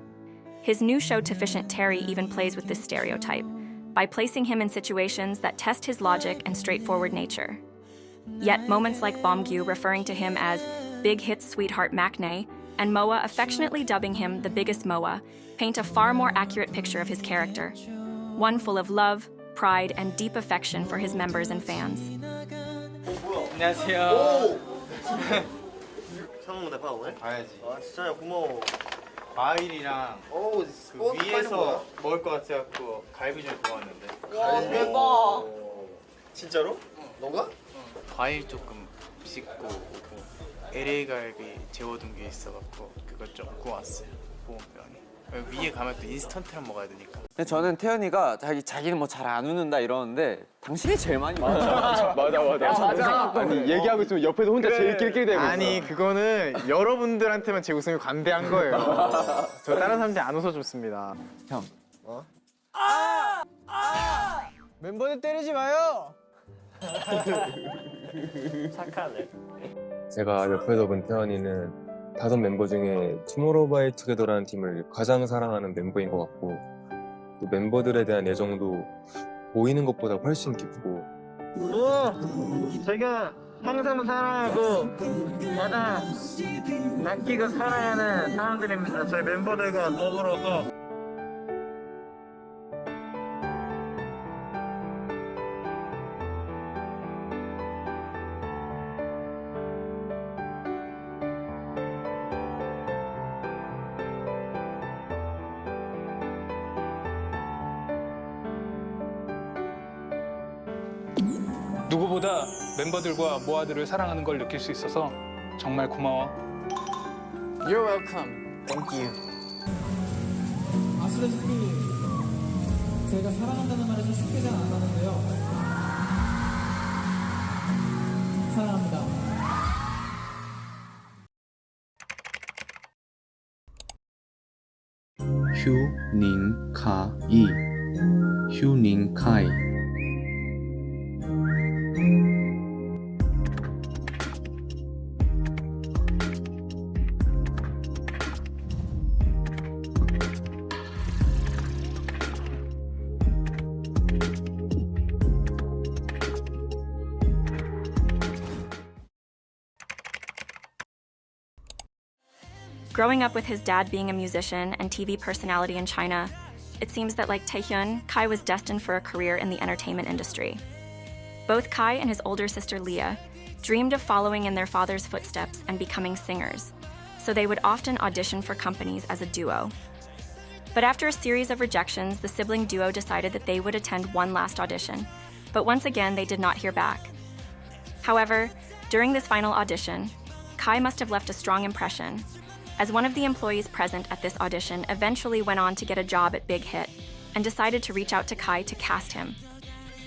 His new show Deficient Terry even plays with this stereotype, by placing him in situations that test his logic and straightforward nature. Yet moments like Bomgyu referring to him as Big Hit Sweetheart Maknae, and Moa affectionately dubbing him the biggest Moa, paint a far more accurate picture of his character, one full of love, pride, and deep affection for his members and fans. 안녕하세요. 상무 대파 오늘? 가야지. 아 진짜야 고마워. 과일이랑 그 위에서 먹을 것 같아갖고 갈비 좀 구웠는데. 와 대박. 진짜로? 너가? 과일 조금 씻고 오고 LA 갈비 재워둔 게 있어갖고 그거 좀 구웠어요. 보온병에. 위에 가면 또 인스턴트랑 먹어야 되니까. 근데 저는 태연이가 자기는 뭐 잘 안 웃는다 이러는데 당신이 제일 많이 웃어. 맞아. 아니 얘기하고 있으면 옆에서 혼자 제일 낄낄대고 있어. 아니 그거는 여러분들한테만 제 웃음이 관대한 거예요. 저 다른 사람들이 안 웃어줬습니다. 형. 멤버들 때리지 마요. 착하네. 제가 옆에서 본 태연이는 5 멤버 중에 투모로우바이투게더라는 팀을 가장 사랑하는 멤버인 것 같고 또 멤버들에 대한 애정도 보이는 것보다 훨씬 깊고 제가 항상 사랑하고 가장 아끼고 사랑하는 사람들입니다. 저희 멤버들과 더불어서. 누구보다 멤버들과 모아들을 사랑하는 걸 느낄 수 있어서 정말 고마워. You're welcome. Thank you. 아시다시피 저희가 사랑한다는 말이 좀 쉽게 잘 안 나는데요. 사랑합니다. 휴닝카이 Growing up with his dad being a musician and TV personality in China, it seems that like Taehyun, Kai was destined for a career in the entertainment industry. Both Kai and his older sister Leah dreamed of following in their father's footsteps and becoming singers, so they would often audition for companies as a duo. But after a series of rejections, the sibling duo decided that they would attend one last audition, but once again they did not hear back. However, during this final audition, Kai must have left a strong impression, as one of the employees present at this audition eventually went on to get a job at Big Hit and decided to reach out to Kai to cast him.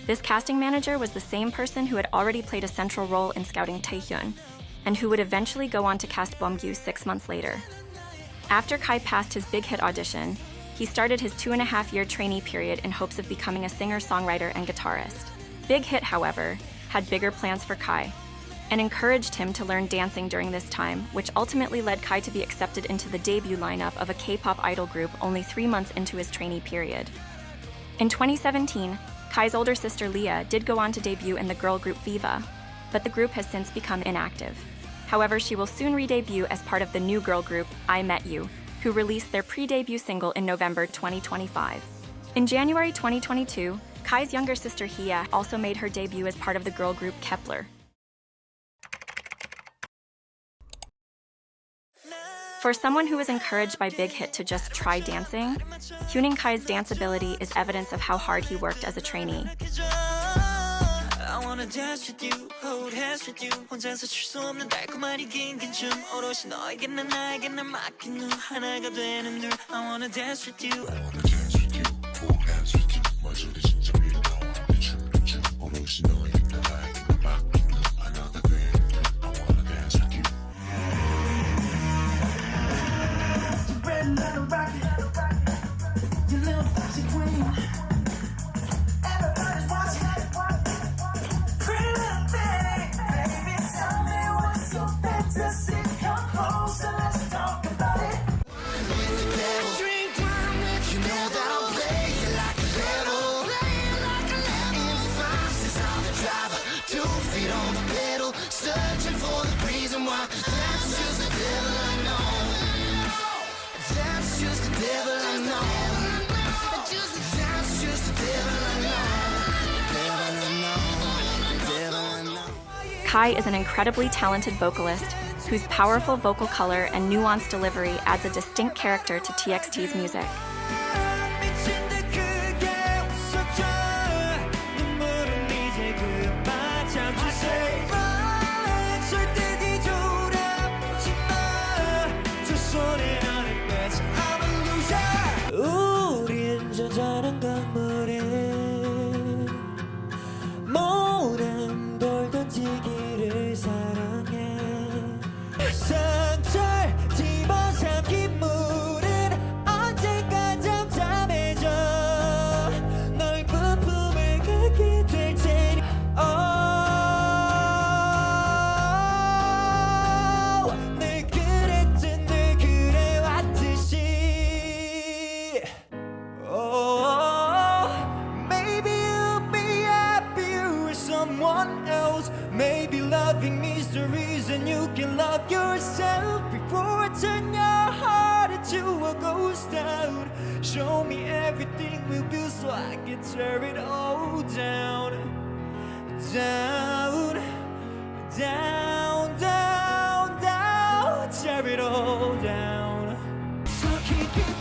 This casting manager was the same person who had already played a central role in scouting Taehyun, and who would eventually go on to cast Beomgyu 6 months later. After Kai passed his big hit audition, he started his 2.5-year trainee period in hopes of becoming a singer-songwriter and guitarist. Big Hit, however, had bigger plans for Kai, and encouraged him to learn dancing during this time, which ultimately led Kai to be accepted into the debut lineup of a K-pop idol group only 3 months into his trainee period. In 2017, Kai's older sister Leah did go on to debut in the girl group Viva, but the group has since become inactive. However, she will soon re-debut as part of the new girl group I Met You, who released their pre-debut single in November 2025. In January 2022, Kai's younger sister Hia also made her debut as part of the girl group Kepler. For someone who was encouraged by Big Hit to just try dancing, Hyunin Kai's dance ability is evidence of how hard he worked as a trainee. I wanna dance with you, hold hands with you. 혼자서 출 수 없는 달콤한 이 긴 춤. 오롯이 너에게 난 나에게 날 맡긴 눈 하나가 되는 둘. I wanna dance with you. I wanna dance with you, hold hands with you. 완전히 진짜 미련한 이 춤을 춰. 오롯이 너에게 난 나에게 날 맡긴 눈 하나가 되는 둘. I wanna dance with you. Red letter rocket, you little fashion queen. Everybody's watching. Kai is an incredibly talented vocalist whose powerful vocal color and nuanced delivery adds a distinct character to TXT's music. Maybe loving me's the reason you can love yourself before I turn your heart into a ghost town. Show me everything we'll do so I can tear it all down. Down, down, down, down, tear it all down. So keep it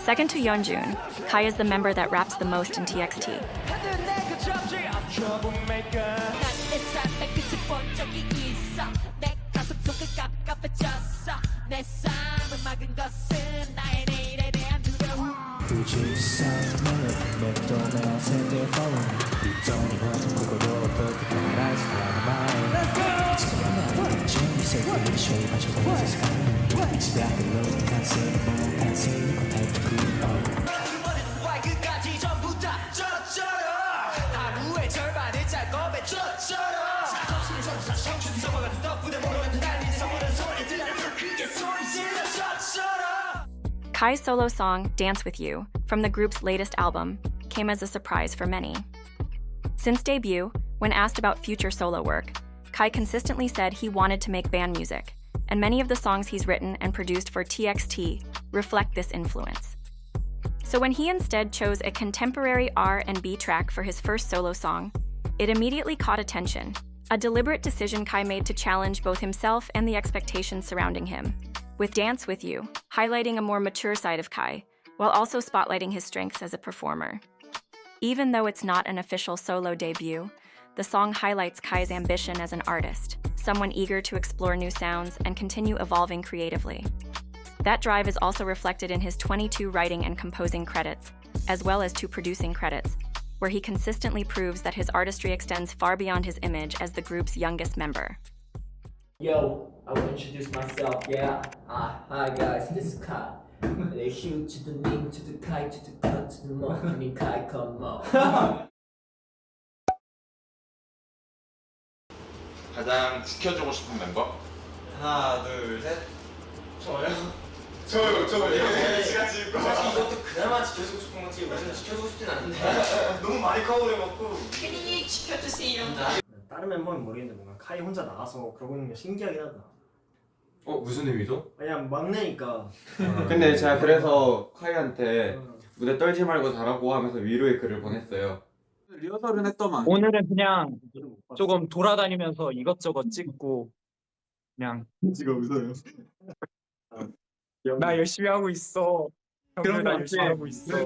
Second to Yeonjun, Kai is the member that raps the most in TXT. McDonald's and they're following Kai's solo song, Dance With You, from the group's latest album, came as a surprise for many. Since debut, when asked about future solo work, Kai consistently said he wanted to make band music, and many of the songs he's written and produced for TXT reflect this influence. So when he instead chose a contemporary R&B track for his first solo song, it immediately caught attention, a deliberate decision Kai made to challenge both himself and the expectations surrounding him, with Dance With You highlighting a more mature side of Kai, while also spotlighting his strengths as a performer. Even though it's not an official solo debut, the song highlights Kai's ambition as an artist, someone eager to explore new sounds and continue evolving creatively. That drive is also reflected in his 22 writing and composing credits, as well as 2 producing credits, where he consistently proves that his artistry extends far beyond his image as the group's youngest member. Yo, I will introduce myself, yeah. Hi guys, this is Kai. The Hugh to the Ning to the Kai to the cut to the mo. I mean Kai, come on. 가장 지켜주고 싶은 멤버? 하나, 둘, 셋. 저요. 사실 이것도 그나마 지켜주고 싶은 거지 우리는 지켜주고 싶진 않은데 너무 많이 커버려갖고 혜린이 지켜주세요. 다른 멤버는 모르겠는데 뭔가 카이 혼자 나가서 그러고 있는 게 신기하긴 하다. 무슨 의미죠? 그냥 막내니까. 근데 제가 그래서 카이한테 무대 떨지 말고 잘하고 하면서 위로의 글을 보냈어요. 리허설은 했더만 오늘은 그냥 조금 돌아다니면서 이것저것 찍고 그냥 지금 웃어요. 나 열심히 하고 있어. 그런 나 거 열심히 하고 있어.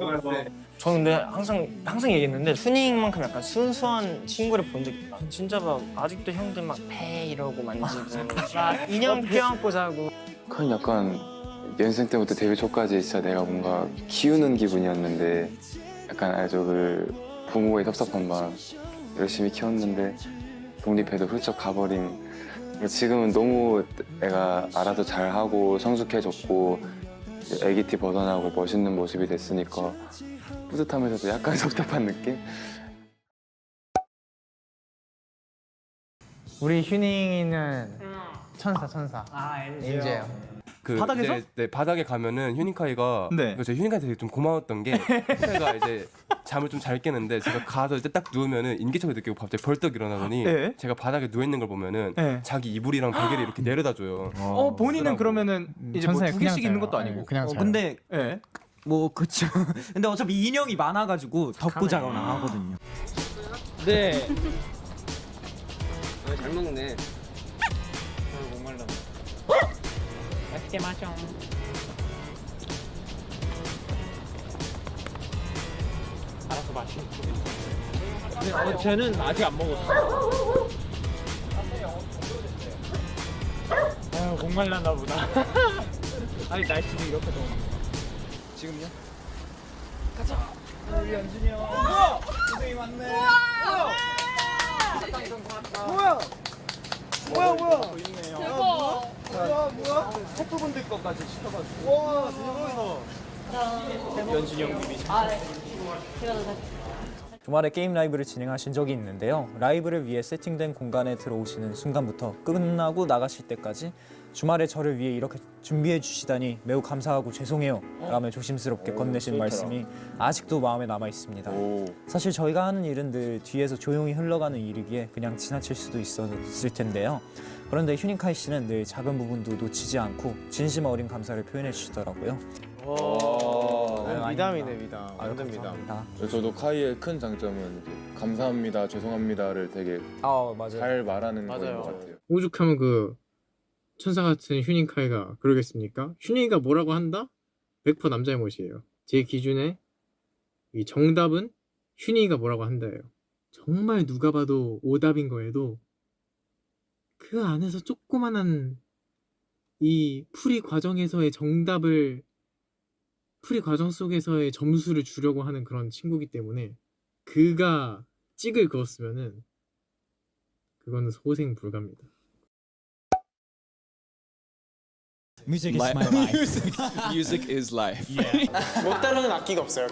저는 근데 항상 얘기했는데 훈이만큼 약간 순수한 친구를 본 적이 없다. 진짜 막 아직도 형들 막 배 이러고 만지고 막 인형 껴안고 자고. 그건 약간 연습생 때부터 데뷔 초까지 진짜 내가 뭔가 키우는 기분이었는데 약간 알죠 그 부모의 섭섭한 마음 열심히 키웠는데 독립해도 훌쩍 가버린 지금은 너무 내가 알아서 잘하고 성숙해졌고 애기티 벗어나고 멋있는 모습이 됐으니까 뿌듯하면서도 약간 섭섭한 느낌? 우리 휴닝이는 천사. 엔지예요. 그 바닥에서? 네, 바닥에 가면은 휴닝카이가 네. 제가 휴닝카이한테 되게 좀 고마웠던 게 휴닝카이가 이제 잠을 좀 잘 깨는데 제가 가서 이제 딱 누우면은 인기척을 느끼고 갑자기 벌떡 일어나더니 네. 제가 바닥에 누워 있는 걸 보면은 네. 자기 이불이랑 베개를 이렇게 내려다 줘요. 본인은 그러면은 이제 뭐 천사에 2개씩 그냥 있는 자요. 것도 아니고. 그냥 자요. 근데 예. 뭐 그쵸. 근데 어차피 인형이 많아가지고 덮고 자거나 하거든요. 네. 잘 먹네. 목말라. 맛있게 마셔. 알아서 마시. 쟤는 아직 안 먹었어. 목말랐나 보다. 아니 날씨도 이렇게 더워. 지금요? 가자. 우리 연준이 형. 우와! 고생이 많네. 뭐야? 있네요. 뭐야? 커플분들 것까지 시켜가지고. 와, 대박이다. 연준이 형 비비. 주말에 게임 라이브를 진행하신 적이 있는데요. 라이브를 위해 세팅된 공간에 들어오시는 순간부터 끝나고 나가실 때까지 주말에 저를 위해 이렇게 준비해 주시다니 매우 감사하고 죄송해요 라며 조심스럽게 건네신 말씀이 아직도 마음에 남아 있습니다. 사실 저희가 하는 일은 늘 뒤에서 조용히 흘러가는 일이기에 그냥 지나칠 수도 있었을 텐데요. 그런데 휴닝카이 씨는 늘 작은 부분도 놓치지 않고 진심 어린 감사를 표현해 주시더라고요. 미담이네 미담. 완전 미담. 저도 카이의 큰 장점은 이제 감사합니다, 죄송합니다를 되게 맞아요. 잘 말하는 거인 것 같아요. 오죽하면 그 천사 같은 휴닝카이가 그러겠습니까? 휴닝이가 뭐라고 한다? 100% 남자의 못이에요. 제 기준에 이 정답은 휴닝이가 뭐라고 한다예요. 정말 누가 봐도 오답인 거에도 그 안에서 조그만한 이 풀이 과정에서의 정답을 풀이 과정 속에서의 점수를 주려고 하는 그런 친구기 때문에 그가 찍을 그었으면은 그거는 소생 불가입니다. Music is my life. Music is life. 못 다루는 악기가 없어요.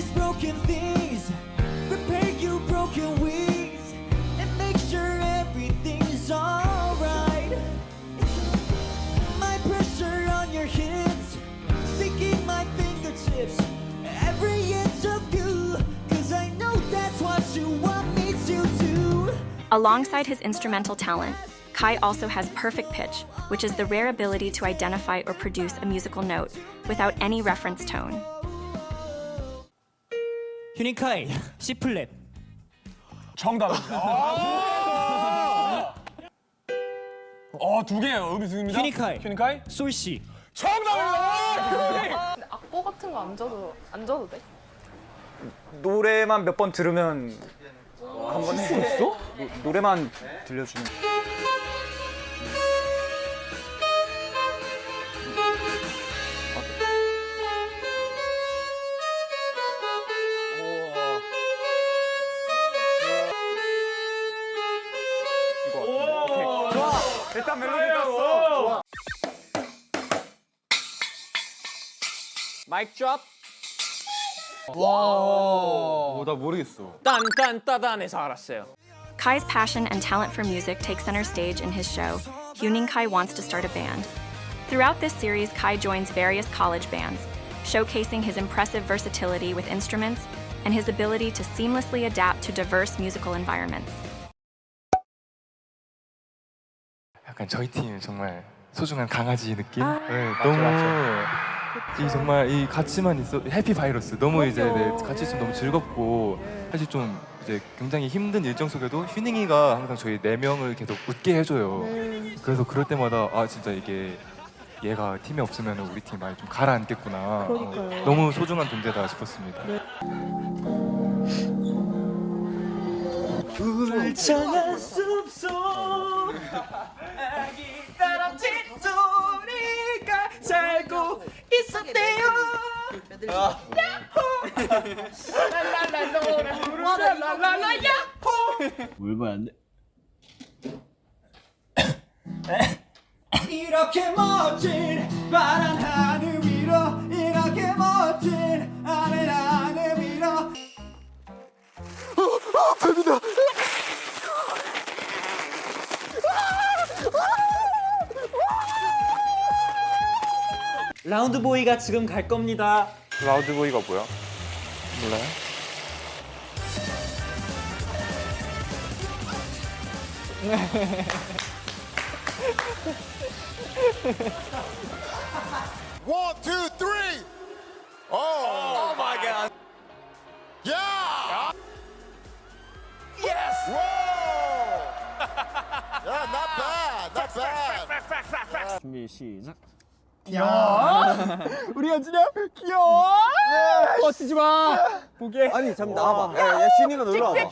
fix broken things, repair your broken wings, and make sure everything's alright. My pressure on your hips, sinking my fingertips, every inch of you, 'cause I know that's what you want me to do. Alongside his instrumental talent, Kai also has perfect pitch, which is the rare ability to identify or produce a musical note without any reference tone. 휴닝카이 C 플랫. 정답입니다. 두 개예요. 음이 두 개입니다. 휴닝카이 솔 C. 정답입니다. 악보 같은 거 안 줘도 돼? 노래만 몇 번 들으면 한번 해봤어? 노래만 들려주면. 좋아. 일단 멜로디 땄어. 마이크 드롭. 와. 나 모르겠어. 딴딴따단해서 알았어요. Kai's passion and talent for music take center stage in his show, Huening Kai Wants to Start a Band. Throughout this series, Kai joins various college bands, showcasing his impressive versatility with instruments and his ability to seamlessly adapt to diverse musical environments. 약간 저희 팀 정말 소중한 강아지 느낌? 네, 너무 이 정말 이 같이만 있어 해피 바이러스 너무 이제 같이 있으면 너무 즐겁고 사실 좀 이제 굉장히 힘든 일정 속에도 휴닝이가 항상 저희 4명을 계속 웃게 해줘요. 그래서 그럴 때마다 아 진짜 이게 얘가 팀에 없으면 우리 팀 많이 좀 가라앉겠구나. 너무 소중한 존재다 싶었습니다. 울창한 숲속 아기 다람쥐 소리가 살고 있었대요. 야호 랄랄랄라 야호. 울면 안 돼. 이렇게 멋진 파란 하늘 위로, 이렇게 멋진 하늘 하늘 위로. 뱀이다. 라운드 보이가 지금 갈 겁니다. 라우드보이가 뭐야? 몰라요? One, two, three. Oh my God. Yeah. Yes. Whoa. Yeah, not bad. Not bad. 준비 시작. 야, 우리 연준이 형 귀여워. 버티지 마. 보게. 아니 잠 나와봐. 야 신이가 놀러 와봐.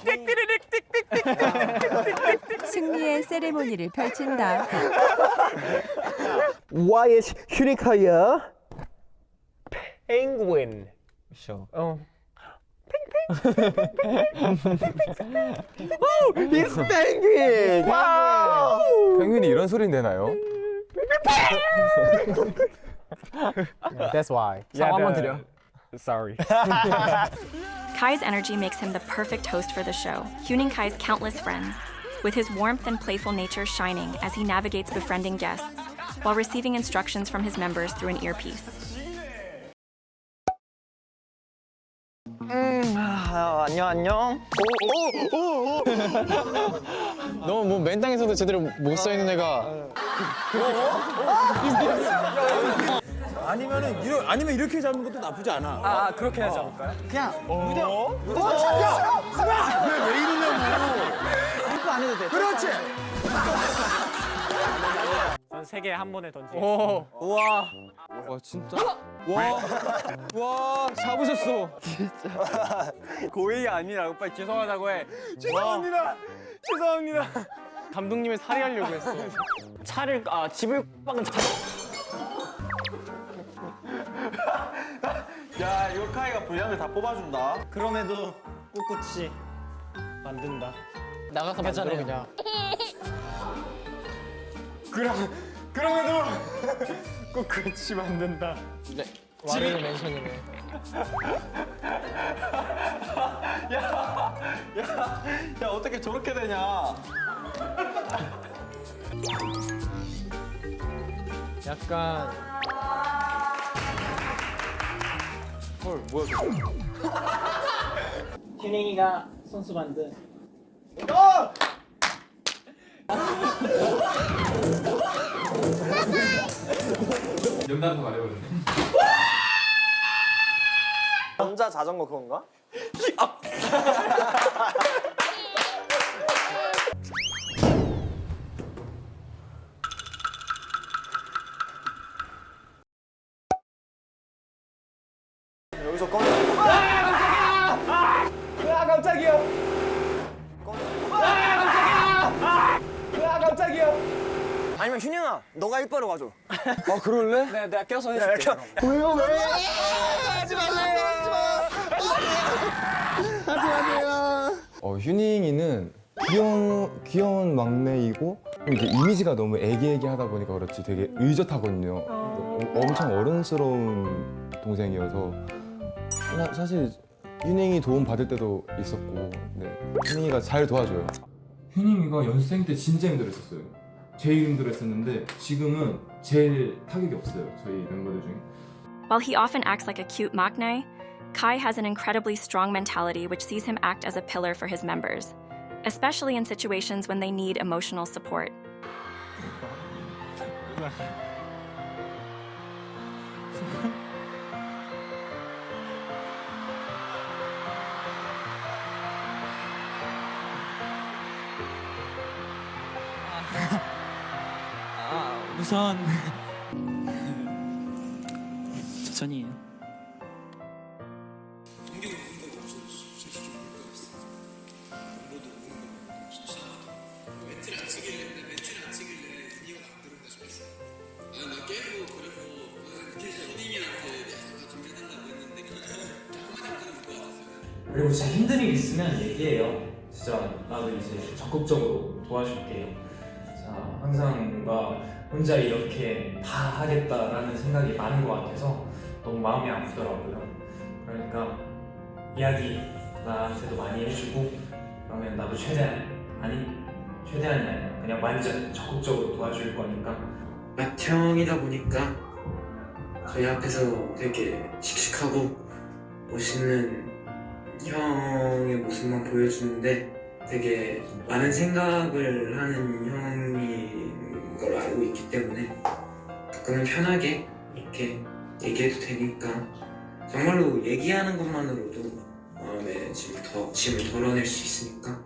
승리의 세레모니를 펼친다. 와의 휴닝카이야. 펭귄. 쇼. It's penguin. 와우. 펭귄이 이런 소리 내나요? That's why. 한번 드려. Sorry. Kai's energy makes him the perfect host for the show, Huening Kai's countless friends, with his warmth and playful nature shining as he navigates befriending guests, while receiving instructions from his members through an earpiece. 안녕 안녕. 너 뭐 맨땅에서도 제대로 못 서 있는 애가. 아니면 이렇게 잡는 것도 나쁘지 않아. 그렇게 하자 볼까요? 그냥 무대 왜 이러냐고. 이거 안 해도 돼. 그렇지. 전 3개 한 번에 던지. 와 진짜? 와 잡으셨어. 진짜. 고의 아니라고 빨리 죄송하다고 해. 죄송합니다. 감독님의 살해 하려고 했어. 집을 박은 야 이거 카이가 분량을 다 뽑아준다. 그럼에도 꿋꿋이 만든다. 나가서 만들어 그냥. 그럼에도 꿋꿋이 만든다. 네. 와르르 멘션이네. 야 어떻게 저렇게 되냐? 약간 헐 뭐야 휴닝이가 선수 만든 연단도 말해버렸네. 남자 자전거 그건가? 여기서 꺼내. 깜짝이야. 깜짝이야. 아니면 휴닝아, 너가 일바로 가줘. 아 그럴래? 내가 껴서 해줄게. 왜요 왜? 하지 마세요. 하지 마세요. 휴닝이는 귀여운 막내이고 이게 이미지가 너무 애기애기하다 보니까 그렇지 되게 의젓하거든요. 엄청 어른스러운 동생이어서 사실 휴닝이 도움 받을 때도 있었고 휴닝이가 잘 도와줘요. 휴닝이가 연습생 때 진짜 힘들었었어요. 제일 힘들었었는데 지금은 제일 타격이 없어요. 저희 멤버들 중에. While he often acts like a cute maknae, Kai has an incredibly strong mentality which sees him act as a pillar for his members, especially in situations when they need emotional support. 우선 천천히. 그리고 진짜 힘든 일 있으면 얘기해요. 진짜 나도 이제 적극적으로 도와줄게요. 자, 항상 뭔가 혼자 이렇게 다 하겠다라는 생각이 많은 것 같아서 너무 마음이 아프더라고요. 그러니까 이야기 나한테도 많이 해주고 그러면 나도 최대한이 아니라 그냥 완전 적극적으로 도와줄 거니까. 맏형이다 보니까 저희 앞에서 되게 씩씩하고 멋있는 형의 모습만 보여주는데 되게 많은 생각을 하는 형인 걸 알고 있기 때문에 가끔은 편하게 이렇게 얘기해도 되니까 정말로 얘기하는 것만으로도 마음에 짐을 덜어낼 수 있으니까.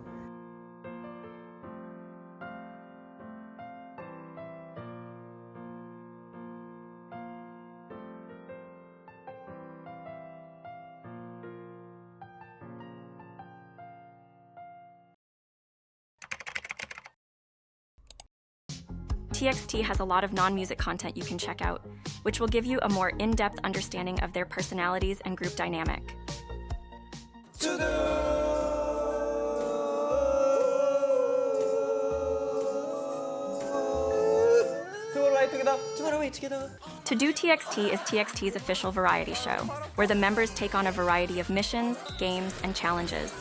TXT has a lot of non-music content you can check out, which will give you a more in-depth understanding of their personalities and group dynamic. To Do TXT is TXT's official variety show, where the members take on a variety of missions, games, and challenges.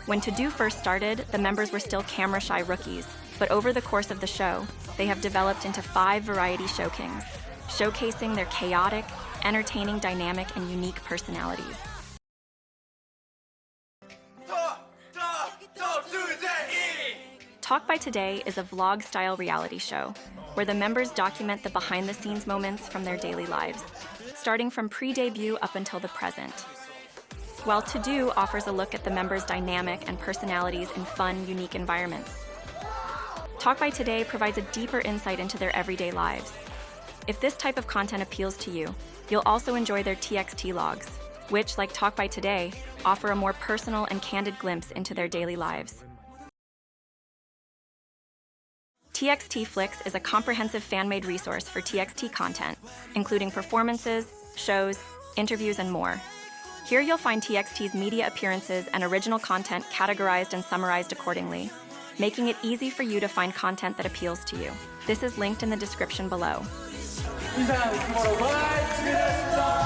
When To Do first started, the members were still camera-shy rookies, but over the course of the show, they have developed into 5 variety show kings, showcasing their chaotic, entertaining dynamic, and unique personalities. Talk by Today is a vlog-style reality show, where the members document the behind-the-scenes moments from their daily lives, starting from pre-debut up until the present. While To Do offers a look at the members' dynamic and personalities in fun, unique environments. Talk by Today provides a deeper insight into their everyday lives. If this type of content appeals to you, you'll also enjoy their TXT logs, which, like Talk by Today, offer a more personal and candid glimpse into their daily lives. TXT Flicks is a comprehensive fan-made resource for TXT content, including performances, shows, interviews, and more. Here you'll find TXT's media appearances and original content categorized and summarized accordingly, making it easy for you to find content that appeals to you. This is linked in the description below. 인사하고 tomorrow. Bye.